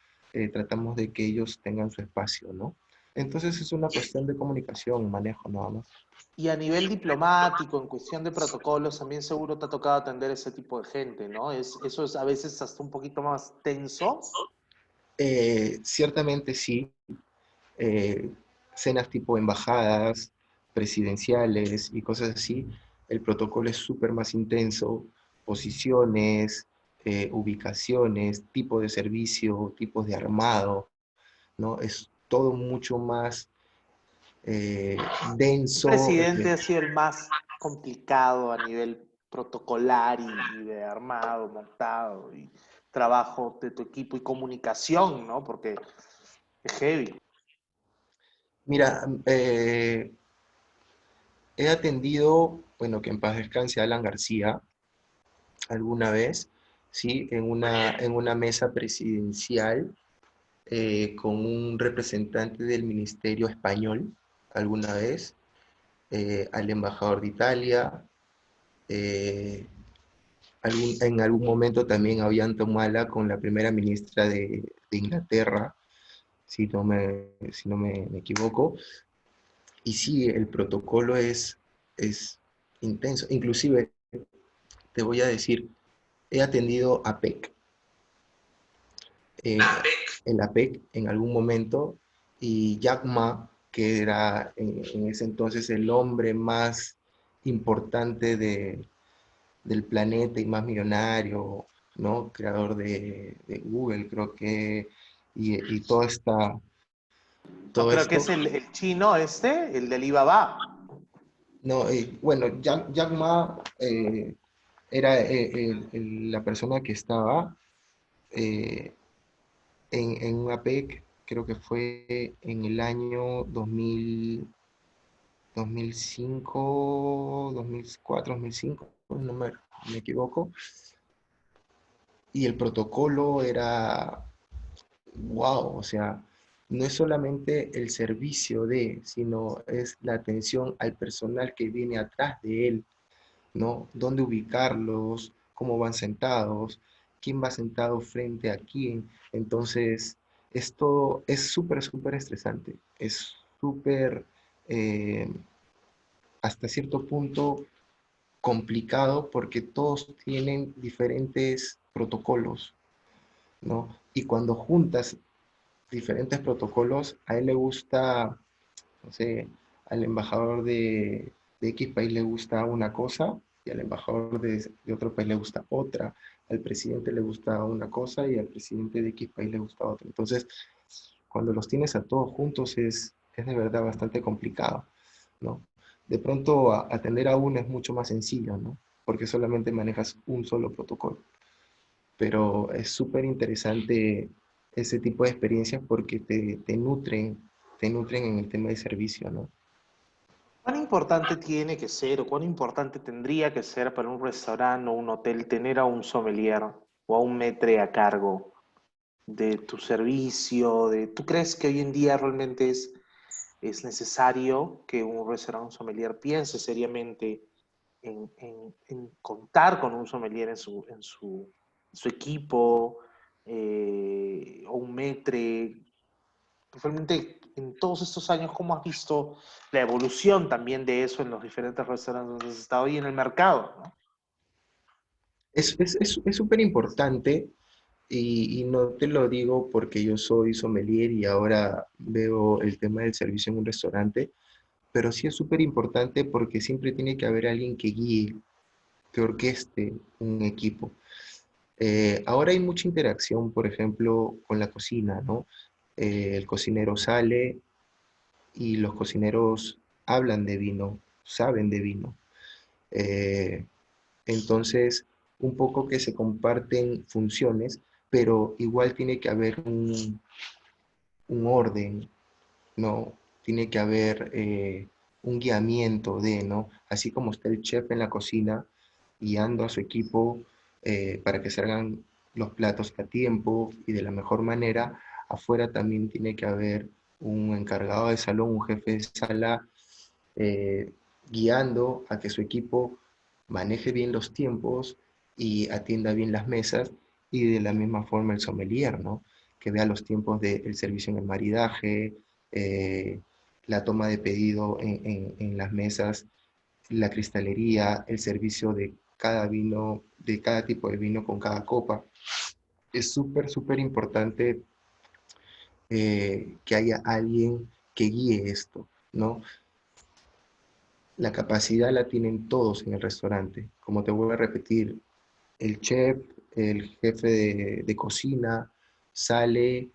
tratamos de que ellos tengan su espacio, ¿no? Entonces es una cuestión de comunicación, manejo nada más.
Y a nivel diplomático, en cuestión de protocolos, también seguro te ha tocado atender ese tipo de gente, ¿no? Eso es a veces hasta un poquito más tenso.
Ciertamente sí, eh, cenas tipo embajadas, presidenciales y cosas así, el protocolo es súper más intenso, posiciones, ubicaciones, tipo de servicio, tipos de armado, ¿no? Es todo mucho más eh,
¿Qué
denso.
presidente ha sido el más complicado a nivel protocolar y de armado, montado y trabajo de tu equipo y comunicación, ¿no? Porque es heavy.
Mira, he atendido, bueno, que en paz descanse Alan García, alguna vez, ¿sí? En una mesa presidencial con un representante del Ministerio Español, alguna vez, al embajador de Italia, eh, en algún momento también a Ollanta con la primera ministra de Inglaterra, si no me equivoco. Y sí, el protocolo es intenso. Inclusive, te voy a decir, he atendido a PEC, el APEC en algún momento, y Jack Ma, que era en ese entonces el hombre más importante del planeta y más millonario, ¿no? Creador de Google, creo que, y
No,
todo
creo que
esto.
es el chino este, el del Alibaba.
No, bueno, Jack Ma era la persona que estaba eh, en un APEC, creo que fue en el año 2005, 2004, 2005, no me equivoco, y el protocolo era, wow, o sea, no es solamente el servicio sino es la atención al personal que viene atrás de él, ¿no? Dónde ubicarlos, cómo van sentados, quién va sentado frente a quién. Entonces, esto es súper, súper estresante. Es súper, eh, hasta cierto punto, complicado porque todos tienen diferentes protocolos, ¿no? Y cuando juntas diferentes protocolos, a él le gusta, no sé, al embajador de de X país le gusta una cosa y al embajador de otro país le gusta otra, al presidente le gusta una cosa y al presidente de X país le gusta otra. Entonces, cuando los tienes a todos juntos es de verdad bastante complicado, ¿no? De pronto atender a uno es mucho más sencillo, ¿no? Porque solamente manejas un solo protocolo. Pero es súper interesante ese tipo de experiencias porque te nutren en el tema de servicio, ¿no?
¿Cuán importante tiene que ser o cuán importante tendría que ser para un restaurante o un hotel tener a un sommelier o a un maître a cargo de tu servicio? ¿Tú crees que hoy en día realmente es necesario que un restaurante, un sommelier piense seriamente en contar con un sommelier en su equipo, o un maître? Realmente, en todos estos años, ¿cómo has visto la evolución también de eso en los diferentes restaurantes donde has estado y en el mercado, ¿no?
Es súper importante y no te lo digo porque yo soy sommelier y ahora veo el tema del servicio en un restaurante, pero sí es súper importante porque siempre tiene que haber alguien que guíe, que orqueste un equipo. Ahora hay mucha interacción, por ejemplo, con la cocina, ¿no? El cocinero sale y los cocineros hablan de vino, saben de vino. Eh, entonces, un poco que se comparten funciones, pero igual tiene que haber un orden, ¿no? Tiene que haber un guiamiento de, ¿no? Así como está el chef en la cocina guiando a su equipo para que salgan los platos a tiempo y de la mejor manera, afuera también tiene que haber un encargado de salón, un jefe de sala, eh, guiando a que su equipo maneje bien los tiempos y atienda bien las mesas, y de la misma forma el sommelier, ¿no? Que vea los tiempos del servicio en el maridaje, eh, la toma de pedido en las mesas, la cristalería, el servicio de cada vino, de cada tipo de vino con cada copa. Es súper, súper importante que haya alguien que guíe esto, ¿no? La capacidad la tienen todos en el restaurante. Como te vuelvo a repetir, el chef, el jefe de cocina, sale,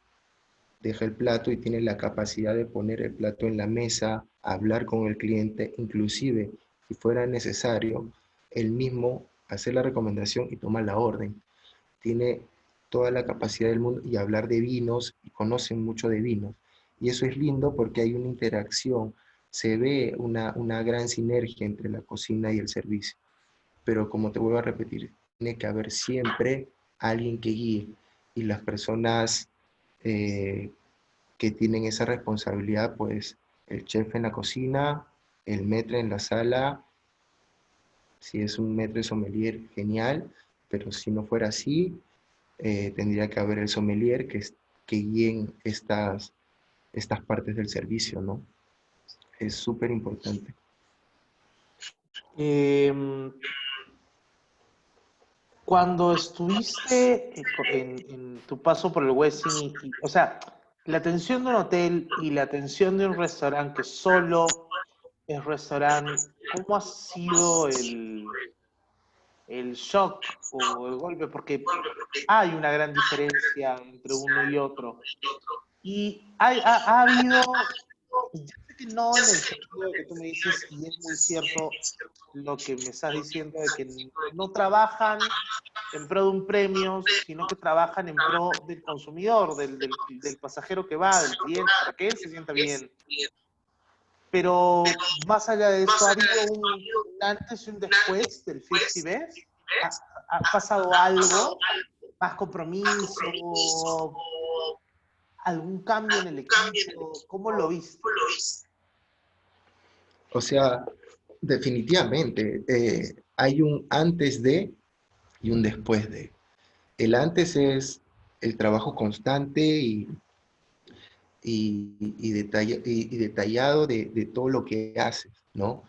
deja el plato y tiene la capacidad de poner el plato en la mesa, hablar con el cliente, inclusive, si fuera necesario, él mismo hacer la recomendación y tomar la orden. Tiene toda la capacidad del mundo y hablar de vinos y conocen mucho de vinos. Y eso es lindo porque hay una interacción, se ve una gran sinergia entre la cocina y el servicio. Pero como te vuelvo a repetir, tiene que haber siempre alguien que guíe y las personas eh, que tienen esa responsabilidad, pues el chef en la cocina, el maître en la sala, si es un maître sommelier, genial, pero si no fuera así, tendría que haber el sommelier que guíen estas partes del servicio, ¿no? Es súper importante.
Eh, Cuando estuviste en tu paso por el Westin, o sea, la atención de un hotel y la atención de un restaurante que solo es restaurante, ¿cómo ha sido el shock o el golpe? Porque hay una gran diferencia entre uno y otro. Y ha habido, ya sé que no en el sentido de que tú me dices, y es muy cierto lo que me estás diciendo, de que no trabajan en pro de un premio, sino que trabajan en pro del consumidor, del pasajero que va, del cliente, para que él se sienta bien. Pero más allá de eso, ¿ha habido un antes y un después del 50 Best? ¿Ha pasado algo? ¿Más compromiso? ¿Algún cambio en el equipo? ¿Cómo lo viste?
O sea, definitivamente, hay un antes de y un después de. El antes es el trabajo constante y detallado de todo lo que haces, ¿no?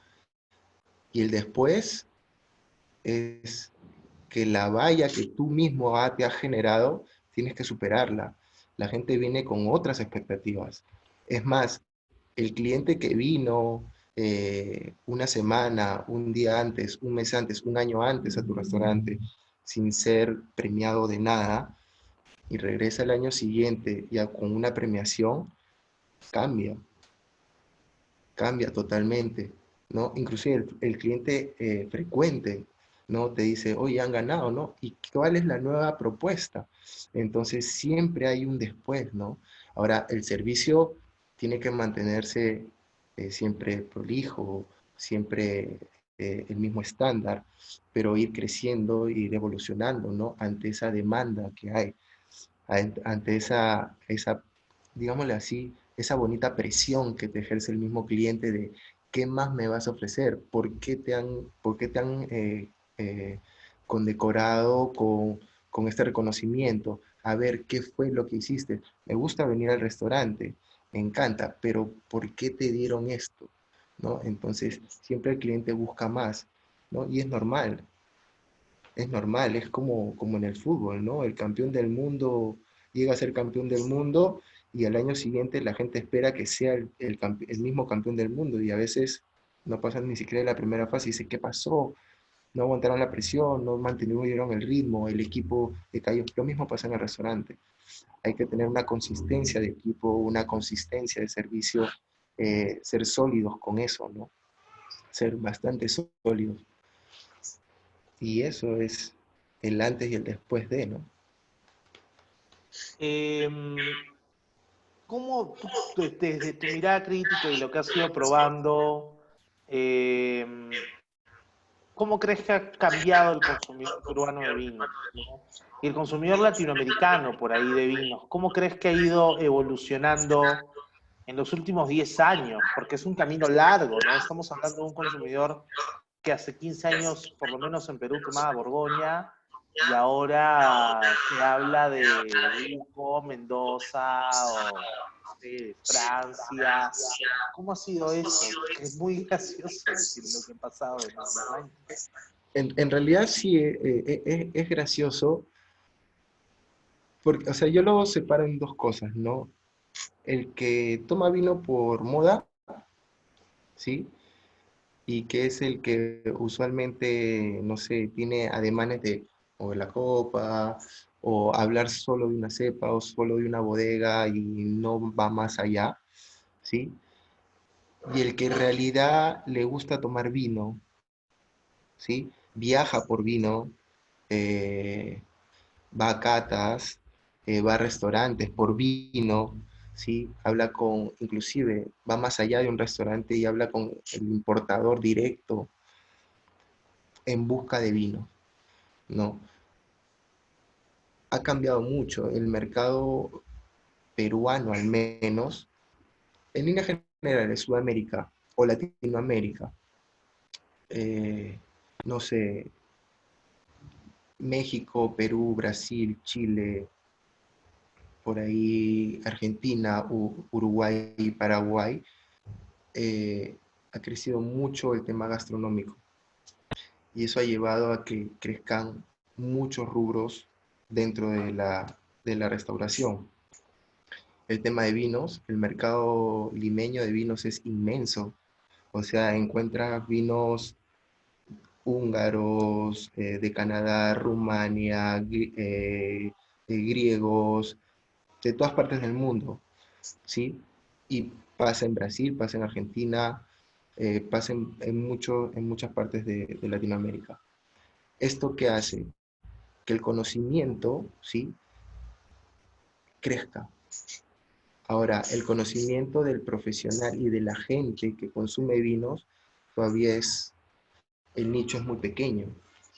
Y el después es que la valla que tú mismo te has generado, tienes que superarla. La gente viene con otras expectativas. Es más, el cliente que vino, una semana, un día antes, un mes antes, un año antes a tu restaurante sin ser premiado de nada y regresa el año siguiente ya con una premiación, cambia, cambia totalmente, ¿no? Inclusive el cliente frecuente, ¿no? Te dice, oye, han ganado, ¿no? ¿Y cuál es la nueva propuesta? Entonces siempre hay un después, ¿no? Ahora, el servicio tiene que mantenerse siempre prolijo, siempre el mismo estándar, pero ir creciendo, ir evolucionando, ¿no? Ante esa demanda que hay, ante esa, digámosle así, esa bonita presión que te ejerce el mismo cliente de qué más me vas a ofrecer, por qué te han condecorado con este reconocimiento, a ver qué fue lo que hiciste. Me gusta venir al restaurante, me encanta, pero ¿por qué te dieron esto? ¿No? Entonces, siempre el cliente busca más, ¿no? Y es normal, es como en el fútbol, ¿no? El campeón del mundo llega a ser campeón del mundo y al año siguiente la gente espera que sea el mismo campeón del mundo y a veces no pasan ni siquiera la primera fase y dice, ¿qué pasó? No aguantaron la presión, no mantuvieron el ritmo, el equipo decayó. Lo mismo pasa en el restaurante. Hay que tener una consistencia de equipo, una consistencia de servicio, ser sólidos con eso, ¿no? Ser bastante sólidos. Y eso es el antes y el después de, ¿no?
Em, ¿Cómo tú, desde tu mirada crítica y lo que has ido probando, em, cómo crees que ha cambiado el consumidor peruano de vinos, ¿no? Y el consumidor latinoamericano por ahí de vinos, ¿cómo crees que ha ido evolucionando en los últimos 10 años? Porque es un camino largo, ¿no? Estamos hablando de un consumidor que hace 15 años, por lo menos en Perú, tomaba Borgoña, y ahora te habla de Uco, Mendoza, o no sé, de Francia. ¿Cómo ha sido eso? Porque es muy gracioso decir lo que ha pasado en esos años.
En realidad sí es gracioso, porque, o sea, yo lo separo en dos cosas, ¿no? El que toma vino por moda, ¿sí? Y que es el que usualmente, no sé, tiene ademanes de o de la copa, o hablar solo de una cepa, o solo de una bodega y no va más allá, ¿sí? Y el que en realidad le gusta tomar vino, ¿sí? Viaja por vino, eh, va a catas, va a restaurantes por vino, ¿sí? Habla con, inclusive va más allá de un restaurante y habla con el importador directo en busca de vino, ¿no? Ha cambiado mucho el mercado peruano al menos, en líneas generales, Sudamérica o Latinoamérica, eh, no sé, México, Perú, Brasil, Chile, por ahí Argentina, Uruguay y Paraguay, ha crecido mucho el tema gastronómico y eso ha llevado a que crezcan muchos rubros dentro de la restauración. El tema de vinos, el mercado limeño de vinos es inmenso, o sea, encuentras vinos húngaros, de Canadá, Rumania, griegos, de todas partes del mundo, ¿sí? Y pasa en Brasil, pasa en Argentina, pasa en muchas partes de Latinoamérica. ¿Esto qué hace? Que el conocimiento, ¿sí? Crezca. Ahora, el conocimiento del profesional y de la gente que consume vinos todavía es, el nicho es muy pequeño,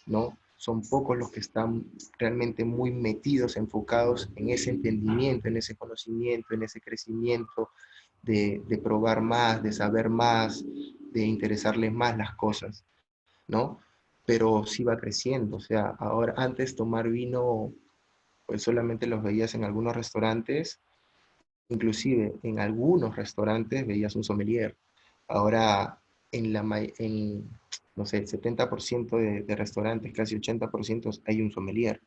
¿no? Son pocos los que están realmente muy metidos, enfocados en ese entendimiento, en ese conocimiento, en ese crecimiento de probar más, de saber más, de interesarles más las cosas, ¿no? Pero sí va creciendo, o sea, ahora antes tomar vino, pues solamente los veías en algunos restaurantes, inclusive en algunos restaurantes veías un sommelier. Ahora en, no sé, el 70% de restaurantes, casi 80% hay un sommelier.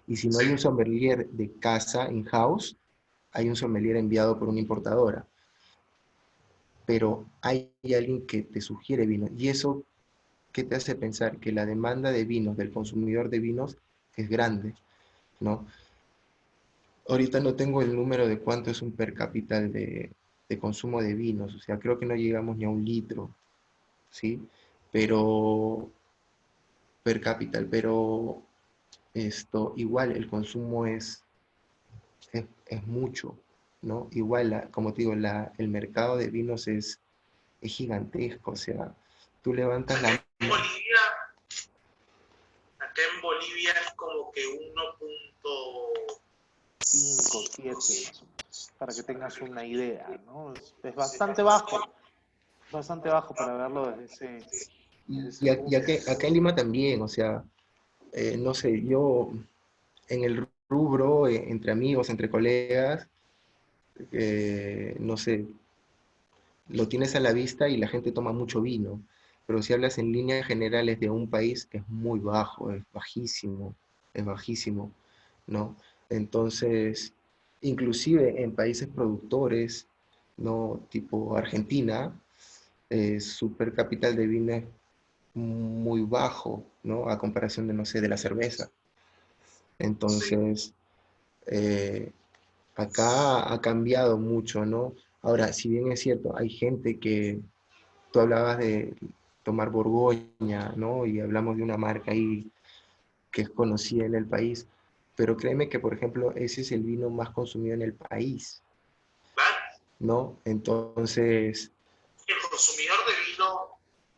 Y si no hay un sommelier de casa, in-house, hay un sommelier enviado por una importadora. pero hay alguien que te sugiere vino. Y eso, ¿qué te hace pensar? Que la demanda de vinos, del consumidor de vinos, es grande, ¿no? Ahorita no tengo el número de cuánto es un per cápita de consumo de vinos, o sea, creo que no llegamos ni a 1 litro, ¿sí? Pero per cápita, pero esto, igual el consumo es mucho, ¿no? Igual, como te digo, el mercado de vinos es gigantesco, o sea, tú levantas la...
Acá en Bolivia es como que 1.5, 7, para que tengas una idea, ¿no? Es bastante bajo para verlo desde ese
Y
punto.
acá en Lima también, o sea, no sé, yo en el rubro, entre amigos, entre colegas, no sé, lo tienes a la vista y la gente toma mucho vino, pero si hablas en líneas generales de un país, es muy bajo, es bajísimo, ¿no? Entonces, inclusive en países productores, ¿no? Tipo Argentina, su per cápita de vino es muy bajo, ¿no? A comparación de, no sé, de la cerveza. Entonces, eh, acá ha cambiado mucho, ¿no? Ahora, si bien es cierto, hay gente que, tú hablabas de tomar Borgoña, ¿no? Y hablamos de una marca ahí que es conocida en el país, pero créeme que, por ejemplo, ese es el vino más consumido en el país, ¿no? Entonces,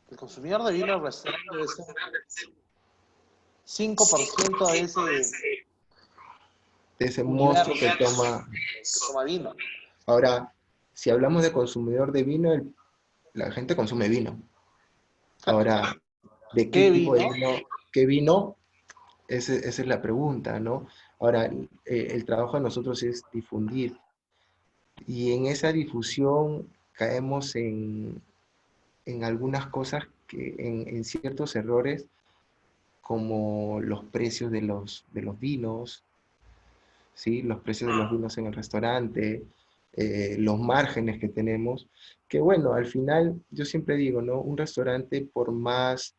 El consumidor de vino restaurante debe ser 5%
de ese monstruo
universo que toma vino.
ahora, si hablamos de consumidor de vino, la gente consume vino. Ahora, ¿de qué
¿Qué
tipo de
vino?
vino? ¿Qué vino? Esa es la pregunta, ¿no? Ahora, el trabajo de nosotros es difundir. Y en esa difusión caemos en algunas cosas, en ciertos errores, como los precios de los vinos, ¿sí? Los precios de los vinos en el restaurante, los márgenes que tenemos, que bueno, al final yo siempre digo, ¿no? Un restaurante por más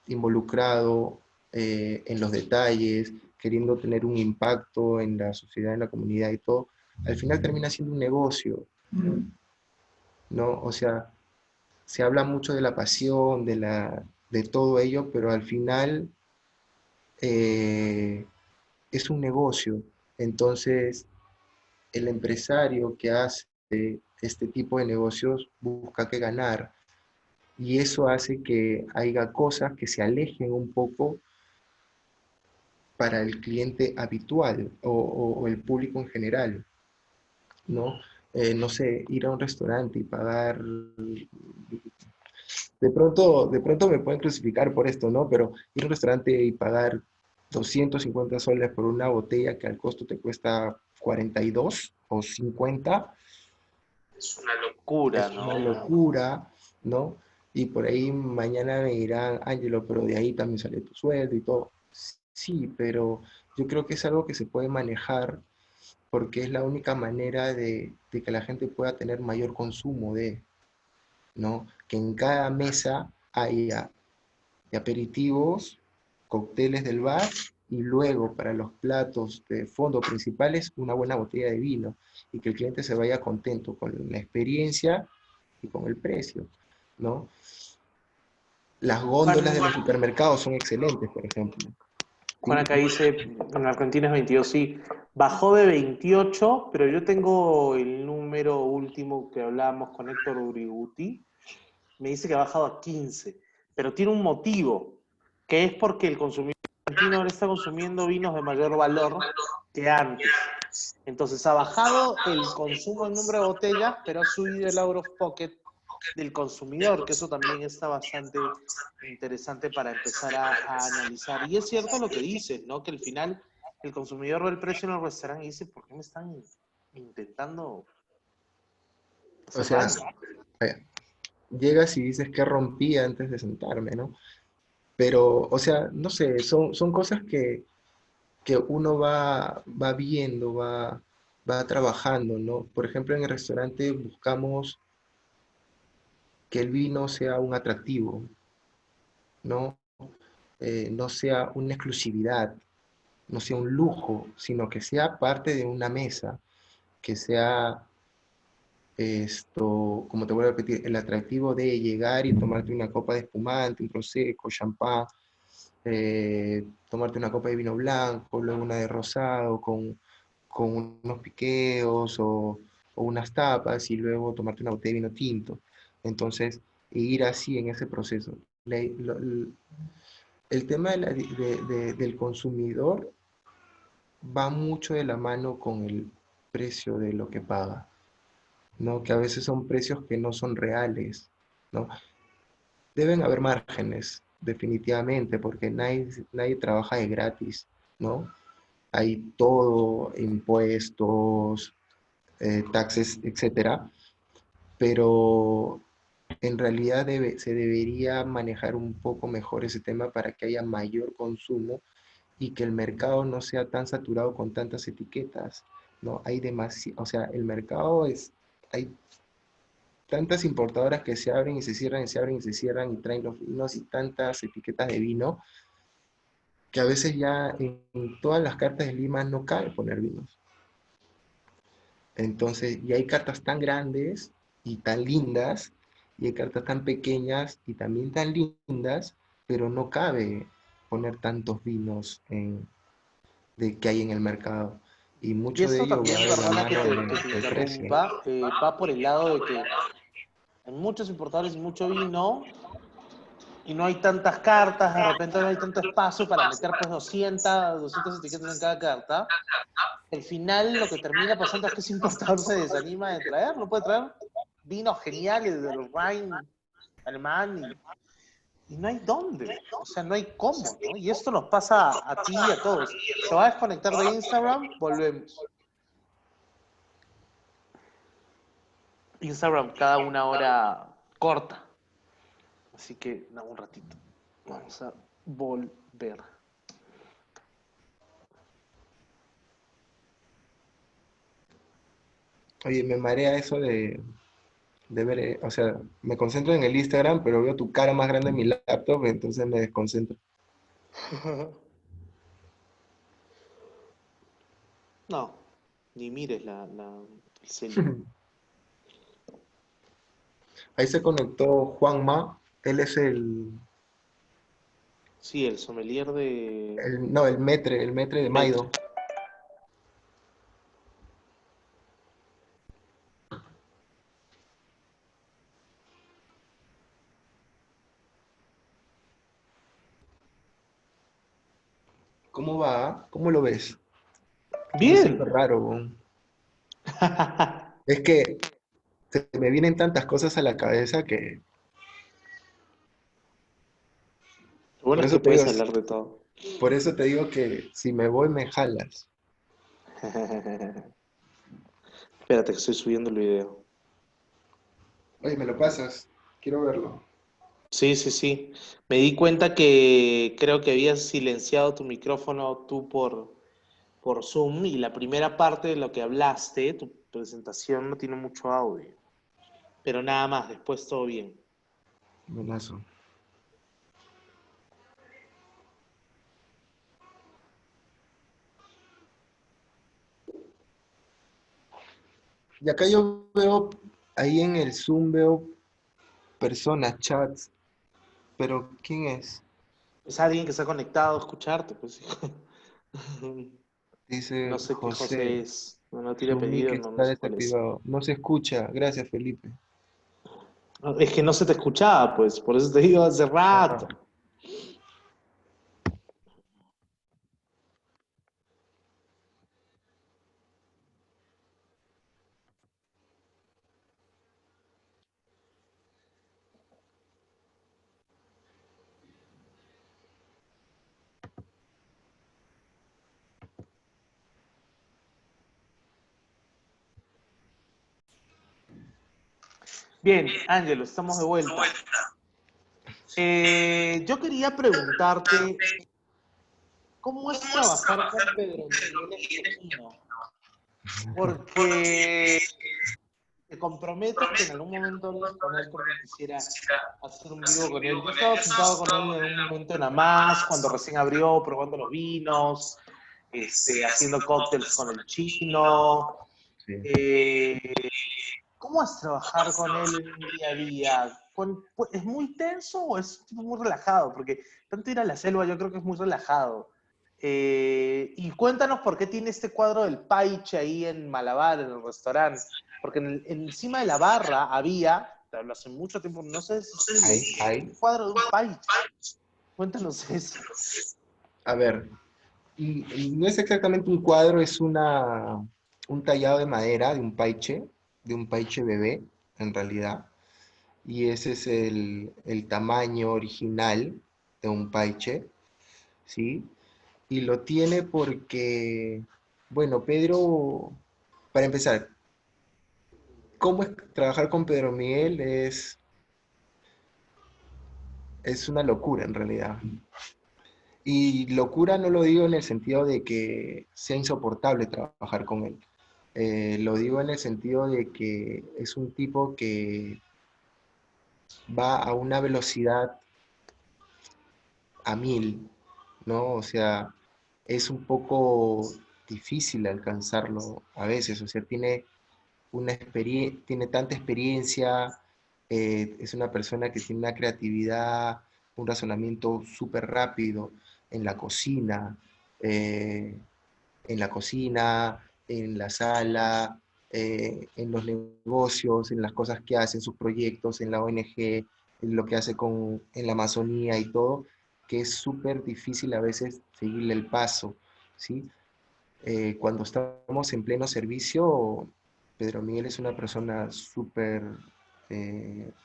involucrado en los detalles, queriendo tener un impacto en la sociedad, en la comunidad y todo, al final termina siendo un negocio, ¿no? O sea, se habla mucho de la pasión, de todo ello, pero al final eh, es un negocio. Entonces, el empresario que hace este tipo de negocios busca que ganar y eso hace que haya cosas que se alejen un poco para el cliente habitual o el público en general, ¿no? No sé, ir a un restaurante y pagar, de pronto me pueden crucificar por esto, ¿no? Pero ir a un restaurante y pagar 250 soles por una botella que al costo te cuesta 42 o 50,
Es una locura,
es una
¿no?
locura, ¿no? Y por ahí mañana me dirán, Ángelo, pero de ahí también sale tu sueldo y todo. Sí, pero yo creo que es algo que se puede manejar porque es la única manera de que la gente pueda tener mayor consumo de, ¿no? Que en cada mesa haya aperitivos, cócteles del bar y luego para los platos de fondo principales una buena botella de vino y que el cliente se vaya contento con la experiencia y con el precio, ¿no? Las góndolas de
Juan,
los supermercados son excelentes, por ejemplo.
Juan
¿Sí?
acá dice, en Argentina es 22, sí. Bajó de 28, pero yo tengo el número último que hablábamos con Héctor Uriguti. Me dice que ha bajado a 15, pero tiene un motivo, que es porque el consumidor argentino ahora está consumiendo vinos de mayor valor que antes. Entonces ha bajado el consumo en número de botellas, pero ha subido el out of pocket del consumidor, que eso también está bastante interesante para empezar a analizar. Y es cierto lo que dices, ¿no? Que al final el consumidor ve el precio en el restaurante y dice, ¿por qué me están intentando
O
hacer
sea,
daño?
llegas y dices que rompí antes de sentarme, ¿no? Pero, o sea, no sé, son cosas que uno va viendo, va trabajando, ¿no? Por ejemplo, en el restaurante buscamos que el vino sea un atractivo, ¿no? No sea una exclusividad, no sea un lujo, sino que sea parte de una mesa, que sea esto, como te voy a repetir, el atractivo de llegar y tomarte una copa de espumante, un prosecco, champán, tomarte una copa de vino blanco, luego una de rosado con unos piqueos o unas tapas y luego tomarte una botella de vino tinto. Entonces, ir así en ese proceso. El tema del consumidor va mucho de la mano con el precio de lo que paga, ¿no? Que a veces son precios que no son reales, ¿no? Deben haber márgenes, definitivamente, porque nadie trabaja de gratis, ¿no? Hay todo, impuestos, taxes, etcétera, pero en realidad se debería manejar un poco mejor ese tema para que haya mayor consumo y que el mercado no sea tan saturado con tantas etiquetas, ¿no? Hay demasiado, o sea, el mercado hay tantas importadoras que se abren y se cierran y se abren y se cierran y traen los vinos y tantas etiquetas de vino que a veces ya en todas las cartas de Lima no cabe poner vinos. Entonces, y hay cartas tan grandes y tan lindas, y hay cartas tan pequeñas y también tan lindas, pero no cabe poner tantos vinos que hay en el mercado. Y
Y
mucho de
esto
ello va
también,
de la
perdona
mano
que te
del precio.
interrumpa, va por el lado de que hay muchos importadores y mucho vino, y no hay tantas cartas, de repente no hay tanto espacio para meter pues 200 etiquetas en cada carta. Al final lo que termina pasando es que ese importador se desanima de traer, no puede traer vinos geniales del Rhine alemán y no hay dónde, o sea, no hay cómo, ¿no? Y esto nos pasa a ti y a todos. Se va a desconectar de Instagram, volvemos. Instagram cada una hora corta, así que no, un ratito. Vamos a volver.
Oye, me marea eso de ver, o sea, me concentro en el Instagram, pero veo tu cara más grande en mi laptop, entonces me desconcentro.
No, ni mires el celu.
Ahí se conectó Juanma, él es
Sí, el sommelier de
no, el metre de
Maitre.
Maido. ¿Cómo va? ¿Cómo lo ves? Yo siento
Bien.
raro, weón. Es que se me vienen tantas cosas a la cabeza que,
Lo bueno
por
es que
eso te digo,
puedes hablar de todo.
por eso te digo que si me voy me jalas.
Espérate que estoy subiendo el video.
Oye, ¿me lo pasas? Quiero verlo.
Sí, sí, sí. Me di cuenta que creo que habías silenciado tu micrófono tú por Zoom y la primera parte de lo que hablaste, tu presentación no tiene mucho audio. Pero nada más, después todo bien.
Buenazo. Y acá yo veo, ahí en el Zoom veo personas, chats, pero ¿quién es?
Es alguien que se ha conectado a escucharte, pues.
Dice
No sé qué José
José,
es. No, no tiene
su mic
apellido, no, no
está
sé cuál es.
desactivado. No se escucha. Gracias, Felipe.
No, es que no se te escuchaba, pues. Por eso te digo hace
Ah,
rato. Bien, Ángelo, estamos de vuelta. Yo quería preguntarte, ¿cómo es trabajar con Pedro Miguel Esquemino? Porque te comprometo que en algún momento hables con él porque quisiera hacer un vivo con él. Yo estaba sentado con él en un momento nada más, cuando recién abrió, probando los vinos, haciendo cócteles con el chino.
Sí.
¿Cómo es trabajar con él en un día a día? ¿Es muy tenso o es tipo muy relajado? Porque tanto ir a la selva yo creo que es muy relajado. Y cuéntanos por qué tiene este cuadro del paiche ahí en Malabar, en el restaurante. Porque encima de la barra había, te hablo hace mucho tiempo, no sé si sigue, un cuadro de un paiche. Cuéntanos eso.
A ver, no es exactamente un cuadro, es un tallado de madera de un paiche bebé, en realidad. Y ese es el tamaño original de un paiche, ¿sí? Y lo tiene porque, bueno, Pedro, para empezar, ¿cómo es trabajar con Pedro Miguel? Es una locura en realidad. Y locura no lo digo en el sentido de que sea insoportable trabajar con él. Lo digo en el sentido de que es un tipo que va a una velocidad a 1000, ¿no? O sea, es un poco difícil alcanzarlo a veces. O sea, tiene tanta experiencia, es una persona que tiene una creatividad, un razonamiento súper rápido en la cocina, eh, en la cocina, en la sala, en los negocios, en las cosas que hace, en sus proyectos, en la ONG, en lo que hace en la Amazonía y todo, que es súper difícil a veces seguirle el paso, ¿sí? Cuando estamos en pleno servicio, Pedro Miguel es una persona súper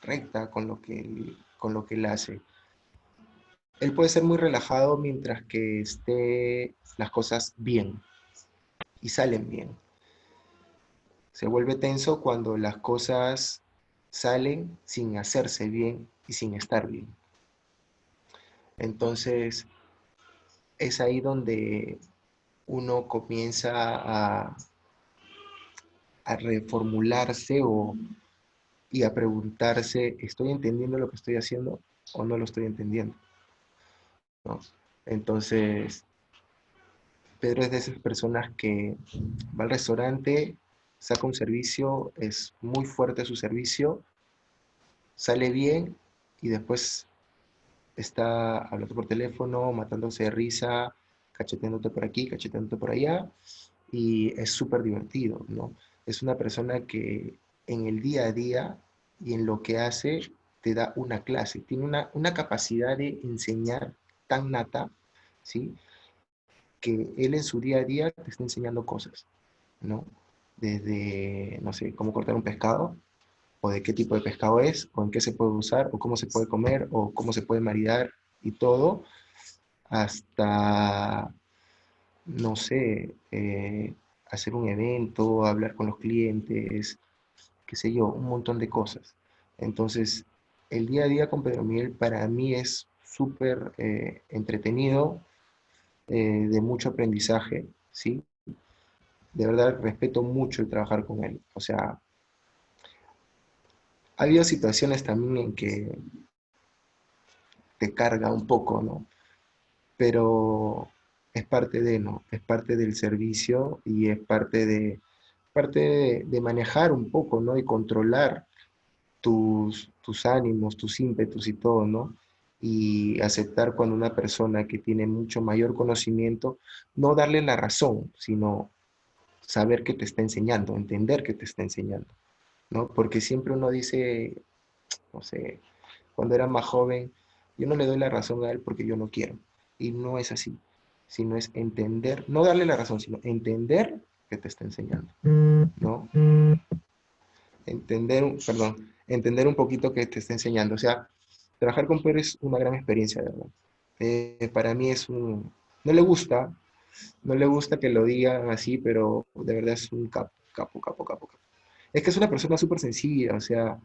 recta con lo que él hace. Él puede ser muy relajado mientras que esté las cosas bien y salen bien. Se vuelve tenso cuando las cosas salen sin hacerse bien y sin estar bien. Entonces, es ahí donde uno comienza a reformularse y a preguntarse, ¿estoy entendiendo lo que estoy haciendo o no lo estoy entendiendo? ¿No? Entonces, Pedro es de esas personas que va al restaurante, saca un servicio, es muy fuerte su servicio, sale bien y después está hablando por teléfono, matándose de risa, cacheteándote por aquí, cacheteándote por allá, y es súper divertido, ¿no? Es una persona que en el día a día y en lo que hace te da una clase, tiene una capacidad de enseñar tan nata, ¿sí? Que él en su día a día te está enseñando cosas, ¿no? Desde, no sé, cómo cortar un pescado, o de qué tipo de pescado es, o en qué se puede usar, o cómo se puede comer, o cómo se puede maridar y todo, hasta, no sé, hacer un evento, hablar con los clientes, qué sé yo, un montón de cosas. Entonces, el día a día con Pedro Miguel para mí es súper entretenido, de mucho aprendizaje, ¿sí? De verdad respeto mucho el trabajar con él. O sea, ha habido situaciones también en que te carga un poco, ¿no? Pero es parte de, ¿no? Es parte del servicio y es parte de manejar un poco, ¿no? Y controlar tus ánimos, tus ímpetus y todo, ¿no? Y aceptar cuando una persona que tiene mucho mayor conocimiento, no darle la razón, sino saber que te está enseñando, entender que te está enseñando, ¿no? Porque siempre uno dice, no sé, cuando era más joven, yo no le doy la razón a él porque yo no quiero. Y no es así, sino es entender, no darle la razón, sino entender que te está enseñando, ¿no? Entender un poquito que te está enseñando. O sea, trabajar con Pedro es una gran experiencia, de verdad. Para mí no le gusta, no le gusta que lo digan así, pero de verdad es un capo, capo, capo, capo, capo. Es que es una persona súper sencilla, o sea,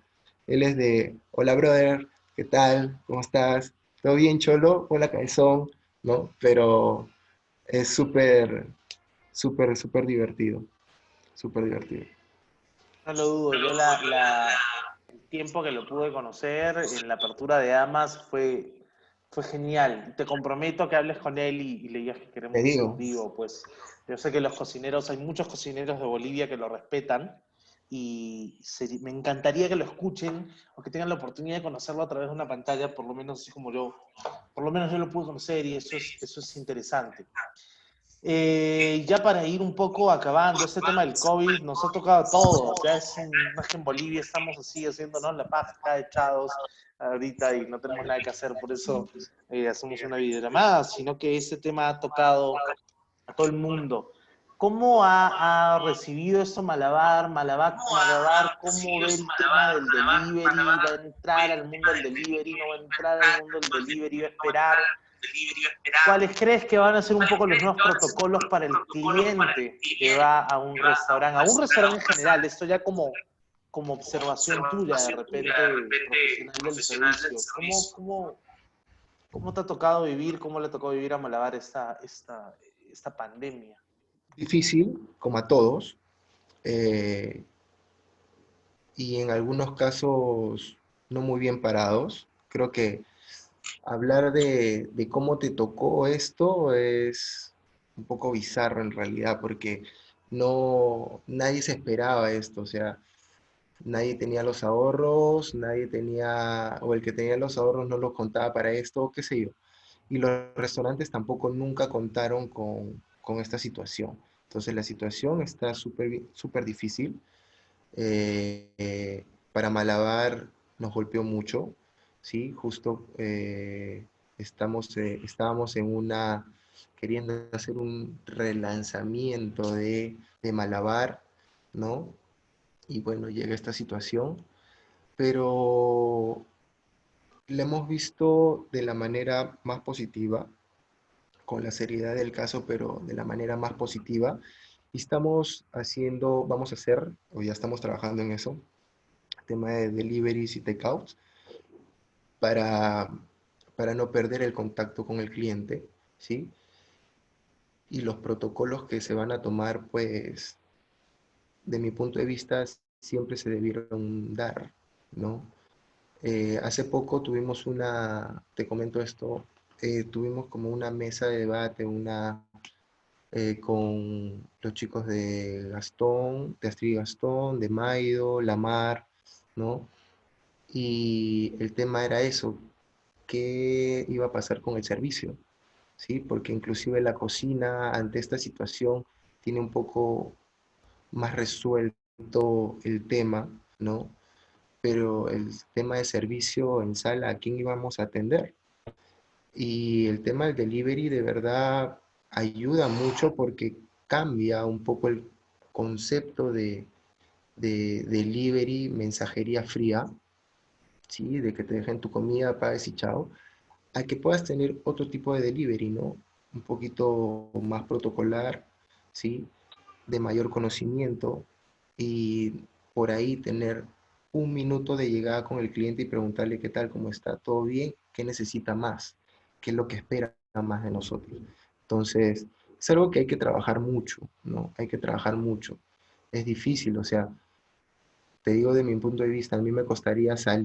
él es de, hola brother, ¿qué tal? ¿Cómo estás? ¿Todo bien, cholo? Hola, cabezón, ¿no? Pero es súper, súper, súper divertido, súper divertido.
No lo dudo, yo el tiempo que lo pude conocer en la apertura de Amas fue genial. Te comprometo a que hables con él y le digas que
Te
queremos ir en
digo,
vivo, pues yo sé que los cocineros, hay muchos cocineros de Bolivia que lo respetan y me encantaría que lo escuchen o que tengan la oportunidad de conocerlo a través de una pantalla, por lo menos así como yo, por lo menos yo lo pude conocer y eso es interesante. Ya para ir un poco acabando, este tema del COVID nos ha tocado a todos. Ya más que en Bolivia estamos así haciéndonos la paja acá echados ahorita y no tenemos nada que hacer, por eso hacemos una videollamada, sino que este tema ha tocado a todo el mundo. ¿Cómo ha recibido esto Malabar? ¿Cómo ve el tema del delivery? ¿Va a entrar al mundo del delivery? ¿No va a entrar al mundo del delivery? ¿Va a esperar? ¿Cuáles crees que van a ser un poco los nuevos protocolos para el cliente que va a un restaurante en general? Esto ya como observación tuya, de repente, profesional del servicio. ¿Cómo te ha tocado vivir, cómo le ha tocado vivir a Malabar esta pandemia?
difícil, como a todos, eh, y en algunos casos no muy bien parados. Creo que hablar de cómo te tocó esto es un poco bizarro en realidad, porque nadie se esperaba esto, o sea, nadie tenía los ahorros, nadie tenía, o el que tenía los ahorros no los contaba para esto, qué sé yo. Y los restaurantes tampoco nunca contaron con esta situación. Entonces la situación está súper difícil. Para Malabar nos golpeó mucho, ¿sí? Justo estábamos queriendo hacer un relanzamiento de Malabar, ¿no? Y bueno, llega esta situación, pero la hemos visto de la manera más positiva, con la seriedad del caso, pero de la manera más positiva. Y vamos a hacer, o ya estamos trabajando en eso, tema de deliveries y takeouts, para, para no perder el contacto con el cliente, ¿sí? Y los protocolos que se van a tomar, pues, de mi punto de vista, siempre se debieron dar, ¿no? Hace poco te comento esto, tuvimos como una mesa de debate, con los chicos de Gastón, de Astrid y Gastón, de Maido, Lamar, ¿no? Y el tema era eso, qué iba a pasar con el servicio, ¿sí? Porque inclusive la cocina ante esta situación tiene un poco más resuelto el tema, ¿no? Pero el tema de servicio en sala, ¿a quién íbamos a atender? Y el tema del delivery de verdad ayuda mucho porque cambia un poco el concepto de delivery, mensajería fría, ¿sí? De que te dejen tu comida, pagues y chao, a que puedas tener otro tipo de delivery, ¿no? Un poquito más protocolar, ¿sí? De mayor conocimiento y por ahí tener un minuto de llegada con el cliente y preguntarle qué tal, cómo está, todo bien, qué necesita más, qué es lo que espera más de nosotros. Entonces, es algo que hay que trabajar mucho, ¿no? Hay que trabajar mucho. Es difícil, o sea, te digo de mi punto de vista, a mí me costaría o sea,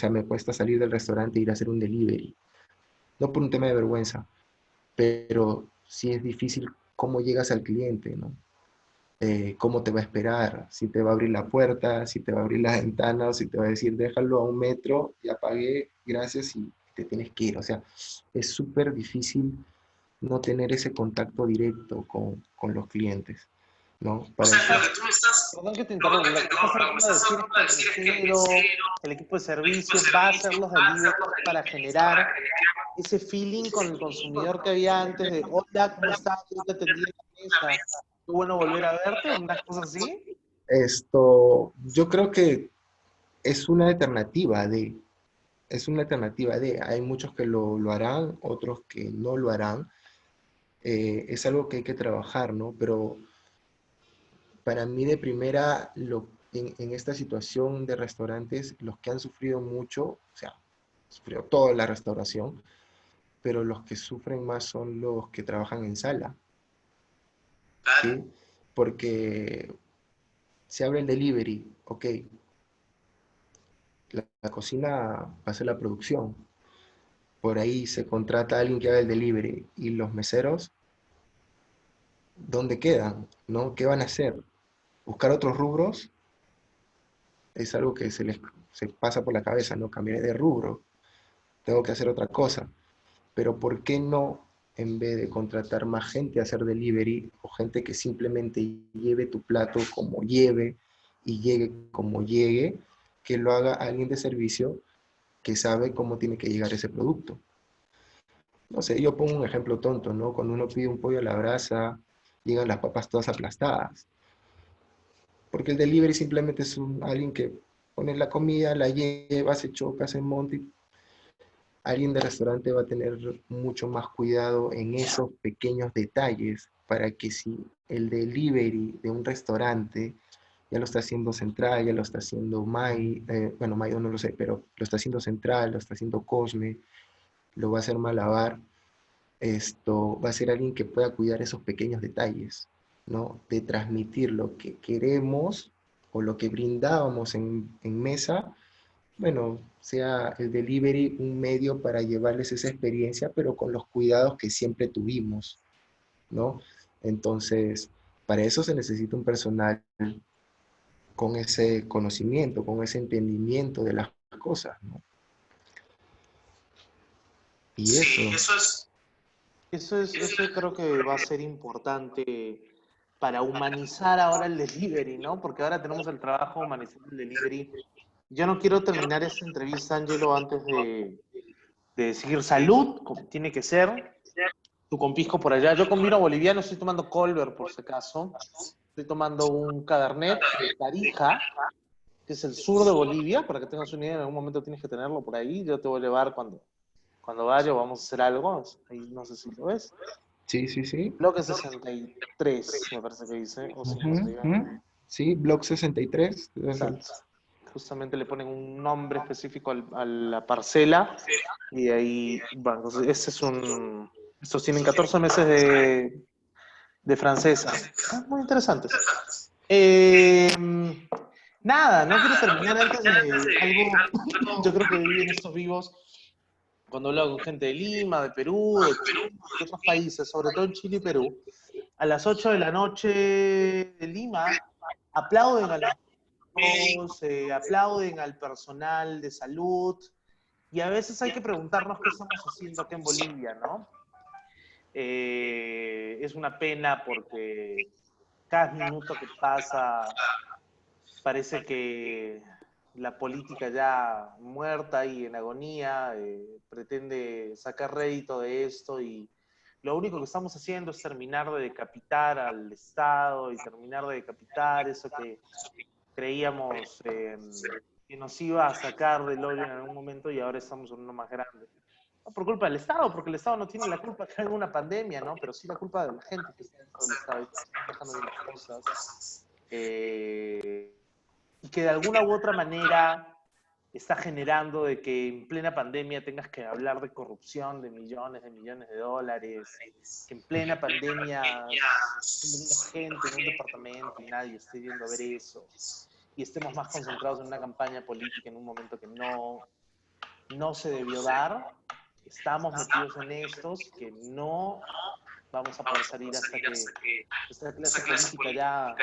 me cuesta salir del restaurante e ir a hacer un delivery. No por un tema de vergüenza, pero sí es difícil cómo llegas al cliente, ¿no? Cómo te va a esperar, si te va a abrir la puerta, si te va a abrir la ventana, o si te va a decir, déjalo a un metro, ya pagué, gracias, y te tienes que ir. O sea, es súper difícil no tener ese contacto directo con los clientes, ¿no?
O
Para
sea,
eso.
lo que tú me estás, perdón que te interrumpa, lo que me estás tratando de decir es que el mesero, el equipo de servicio va a hacer los deliveries para generar ese feeling con el consumidor que había antes de, hola, ¿cómo estás? Yo te atendí en la mesa, qué bueno volver a verte, unas cosas así.
Yo creo que es una alternativa hay muchos que lo harán, otros que no lo harán. Es algo que hay que trabajar, ¿no? Pero para mí de primera, en esta situación de restaurantes, los que han sufrido mucho, o sea, sufrió toda la restauración, pero los que sufren más son los que trabajan en sala, ¿sí? Porque se abre el delivery, ok, la cocina va a ser la producción, por ahí se contrata a alguien que haga el delivery, y los meseros, ¿dónde quedan? ¿No? ¿Qué van a hacer? ¿Buscar otros rubros? Es algo que se pasa por la cabeza, ¿no? Cambiaré de rubro, tengo que hacer otra cosa. Pero ¿por qué no, en vez de contratar más gente a hacer delivery, o gente que simplemente lleve tu plato como lleve y llegue como llegue, que lo haga alguien de servicio que sabe cómo tiene que llegar ese producto? No sé, yo pongo un ejemplo tonto, ¿no? Cuando uno pide un pollo a la brasa, llegan las papas todas aplastadas. Porque el delivery simplemente es alguien que pone la comida, la lleva, se choca, se monta. Alguien del restaurante va a tener mucho más cuidado en esos pequeños detalles para que si el delivery de un restaurante ya lo está haciendo Central, ya lo está haciendo bueno, Maido no lo sé, pero lo está haciendo Central, lo está haciendo Cosme, lo va a hacer Malabar, esto va a ser alguien que pueda cuidar esos pequeños detalles, ¿no? De transmitir lo que queremos o lo que brindábamos en mesa, bueno, sea el delivery un medio para llevarles esa experiencia, pero con los cuidados que siempre tuvimos, ¿no? Entonces, para eso se necesita un personal con ese conocimiento, con ese entendimiento de las cosas, ¿no? Y
Sí,
eso,
eso creo que va a ser importante para humanizar ahora el delivery, ¿no? Porque ahora tenemos el trabajo de humanizar el delivery. Yo no quiero terminar esta entrevista, Angelo, antes de decir salud, como tiene que ser. Tu compisco por allá. Yo con vino boliviano estoy tomando Colbert, por si acaso. Estoy tomando un Cabernet de Tarija, que es el sur de Bolivia, para que tengas una idea, en algún momento tienes que tenerlo por ahí. Yo te voy a llevar cuando vaya, vamos a hacer algo. Ahí no sé si lo ves.
sí, sí, sí.
Bloque 63, me parece que dice, o
Ujú,
51.
ujú. Sí, Block 63.
Exacto. Justamente le ponen un nombre específico a la parcela y ahí va. Entonces, estos tienen 14 meses de francesa. Ah, muy interesantes. Eh, nada, no quiero terminar antes de algo. Yo creo que viví en estos vivos cuando hablo con gente de Lima, de Perú, de Chile, de otros países, sobre todo en Chile y Perú. A las 8 de la noche de Lima aplauden a los médicos, aplauden al personal de salud, y a veces hay que preguntarnos qué estamos haciendo acá en Bolivia, ¿no? Es una pena porque cada minuto que pasa parece que la política ya muerta y en agonía pretende sacar rédito de esto, y lo único que estamos haciendo es terminar de decapitar al Estado y terminar de decapitar eso que creíamos que nos iba a sacar del hoyo en algún momento, y ahora estamos en uno más grande. No por culpa del Estado, porque el Estado no tiene la culpa que haya una pandemia, ¿no? Pero sí la culpa de la gente que está dentro del Estado y que está manejando bien las cosas. Y que de alguna u otra manera está generando de que en plena pandemia tengas que hablar de corrupción de millones de dólares, que en plena pandemia esté muriendo gente en un departamento y nadie esté yendo a ver eso, y estemos más concentrados en una campaña política en un momento que no se debió dar. Estamos metidos en estos que no vamos a poder salir hasta que esta clase política ya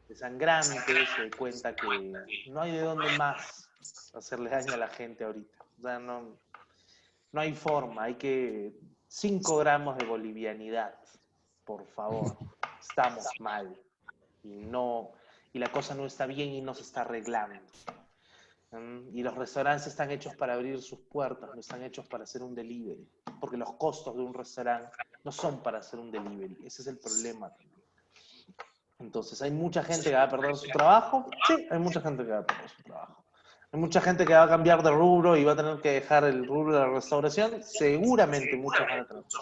desangrante se dé cuenta que no hay de dónde más hacerle daño a la gente ahorita. O sea, no hay forma, hay que 5 gramos de bolivianidad, por favor. Estamos mal y la cosa no está bien y no se está arreglando. Y los restaurantes están hechos para abrir sus puertas, no están hechos para hacer un delivery, porque los costos de un restaurante no son para hacer un delivery. Ese es el problema también. Entonces, ¿hay mucha gente que va a perder su trabajo? Sí, hay mucha gente que va a perder su trabajo. ¿Hay mucha gente que va a cambiar de rubro y va a tener que dejar el rubro de la restauración? Seguramente muchos van a tener que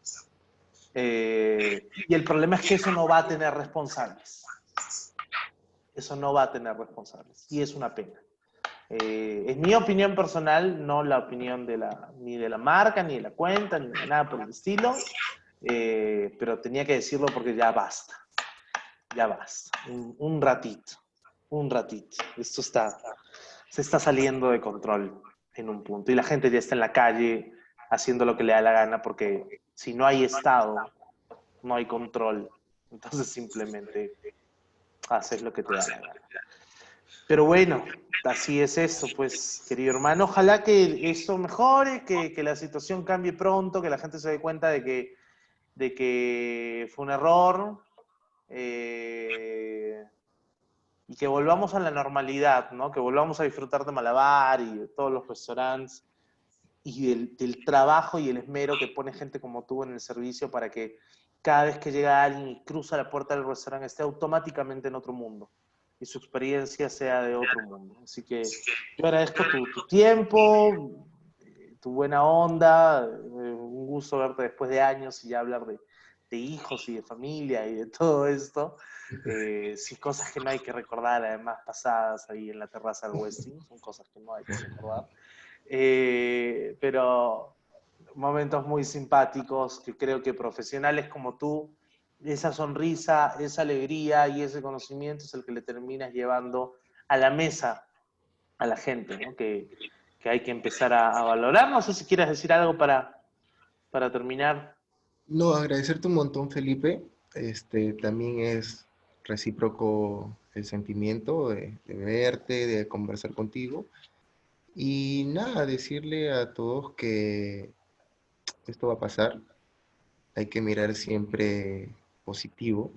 hacerlo. Y el problema es que eso no va a tener responsables. Eso no va a tener responsables. Y es una pena. Es mi opinión personal, no la opinión ni de la marca, ni de la cuenta, ni de nada por el estilo. Pero tenía que decirlo porque ya basta. ya basta. Un ratito, un ratito. Se está saliendo de control en un punto. Y la gente ya está en la calle haciendo lo que le da la gana, porque si no hay Estado, no hay control. Entonces simplemente haces lo que te da la gana. Pero bueno, así es eso, pues, querido hermano. Ojalá que esto mejore, que la situación cambie pronto, que la gente se dé cuenta de que fue un error, eh, y que volvamos a la normalidad, ¿no? Que volvamos a disfrutar de Malabar y de todos los restaurantes y del trabajo y el esmero que pone gente como tú en el servicio para que cada vez que llega alguien y cruza la puerta del restaurante esté automáticamente en otro mundo y su experiencia sea de otro mundo. Así que yo agradezco tu tiempo, tu buena onda, un gusto verte después de años y ya hablar de hijos y de familia y de todo esto. Sí, cosas que no hay que recordar, además pasadas ahí en la terraza del Westin, son cosas que no hay que recordar. Pero momentos muy simpáticos que creo que profesionales como tú, esa sonrisa, esa alegría y ese conocimiento es el que le terminas llevando a la mesa a la gente, ¿no? Que hay que empezar a valorar. No sé si quieres decir algo para terminar.
No, agradecerte un montón, Felipe. También es recíproco el sentimiento de verte, de conversar contigo. Y nada, decirle a todos que esto va a pasar. Hay que mirar siempre positivo,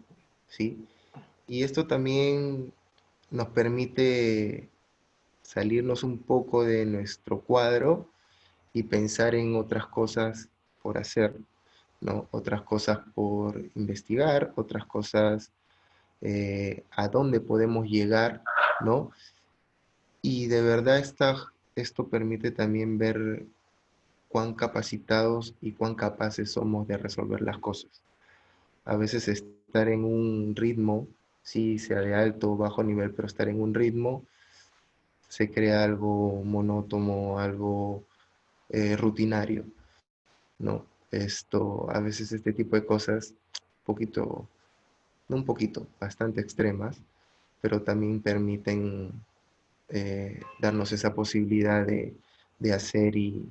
¿sí? Y esto también nos permite salirnos un poco de nuestro cuadro y pensar en otras cosas por hacer, ¿no? Otras cosas por investigar, otras cosas a dónde podemos llegar, ¿no? Y de verdad esto permite también ver cuán capacitados y cuán capaces somos de resolver las cosas. A veces estar en un ritmo, sí, sea de alto o bajo nivel, pero estar en un ritmo se crea algo monótono, algo rutinario, ¿no? A veces este tipo de cosas, poquito, no un poquito, bastante extremas, pero también permiten darnos esa posibilidad de hacer y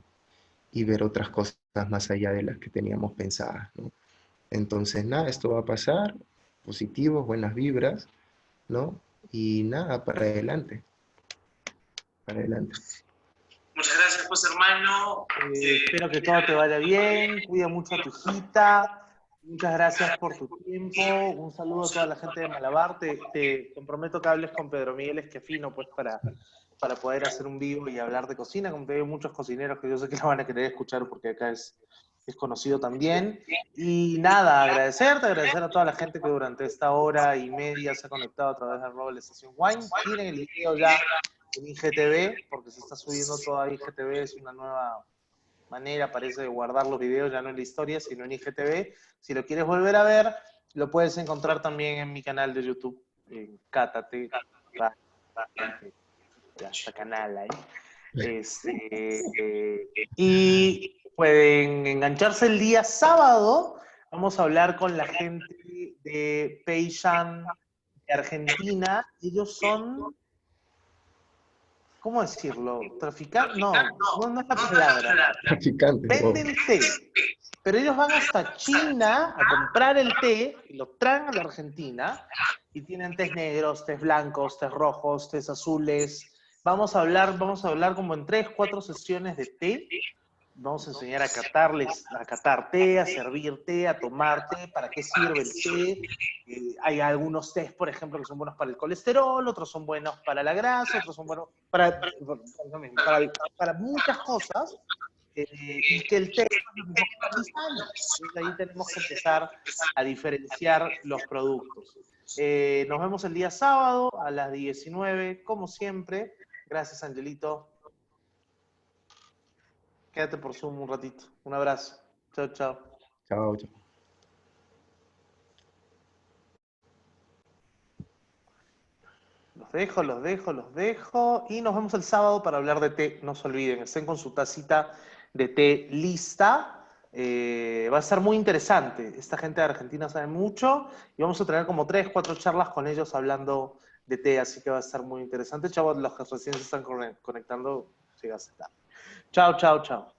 ver otras cosas más allá de las que teníamos pensadas, ¿no? Entonces, nada, esto va a pasar, positivos, buenas vibras, ¿no? Y nada, para adelante.
Muchas gracias, pues, hermano. Espero que todo te vaya bien. Cuida mucho a tu hijita. Muchas gracias por tu tiempo. Un saludo a toda la gente de Malabar. Te comprometo que hables con Pedro Miguel Esquefino, pues, para poder hacer un vivo y hablar de cocina. Como te digo, muchos cocineros que yo sé que lo van a querer escuchar porque acá es conocido también. Y nada, agradecer a toda la gente que durante esta hora y media se ha conectado a través de Roble Estación Wine. Tienen el video ya en IGTV, porque se está subiendo todo a IGTV, es una nueva manera, parece, de guardar los videos, ya no en la historia, sino en IGTV. Si lo quieres volver a ver, lo puedes encontrar también en mi canal de YouTube, en Cátate, ya está canal ahí. Y pueden engancharse el día sábado. Vamos a hablar con la gente de Peixan de Argentina. Ellos son, ¿cómo decirlo? ¿Traficar? No, no es la palabra.
Traficantes, wow.
Venden té, pero ellos van hasta China a comprar el té y lo traen a la Argentina y tienen tés negros, tés blancos, tés rojos, tés azules. Vamos a hablar como en 3, 4 sesiones de té. Vamos a enseñar a catar té, a servir té, a tomar té, para qué sirve el té. Hay algunos tés, por ejemplo, que son buenos para el colesterol, otros son buenos para la grasa, otros son buenos para muchas cosas, y que el té es lo mismo que para el sano. Entonces ahí tenemos que empezar a diferenciar los productos. Nos vemos el día sábado a las 19, como siempre. Gracias, Angelito. Quédate por Zoom un ratito. Un abrazo. Chao, chao.
Chao, chao.
Los dejo. Y nos vemos el sábado para hablar de té. No se olviden, estén con su tacita de té lista. Va a ser muy interesante. Esta gente de Argentina sabe mucho y vamos a tener como 3, 4 charlas con ellos hablando de té, así que va a estar muy interesante. Chavos, los que recién se están conectando, sigan. Chao, chao, chao.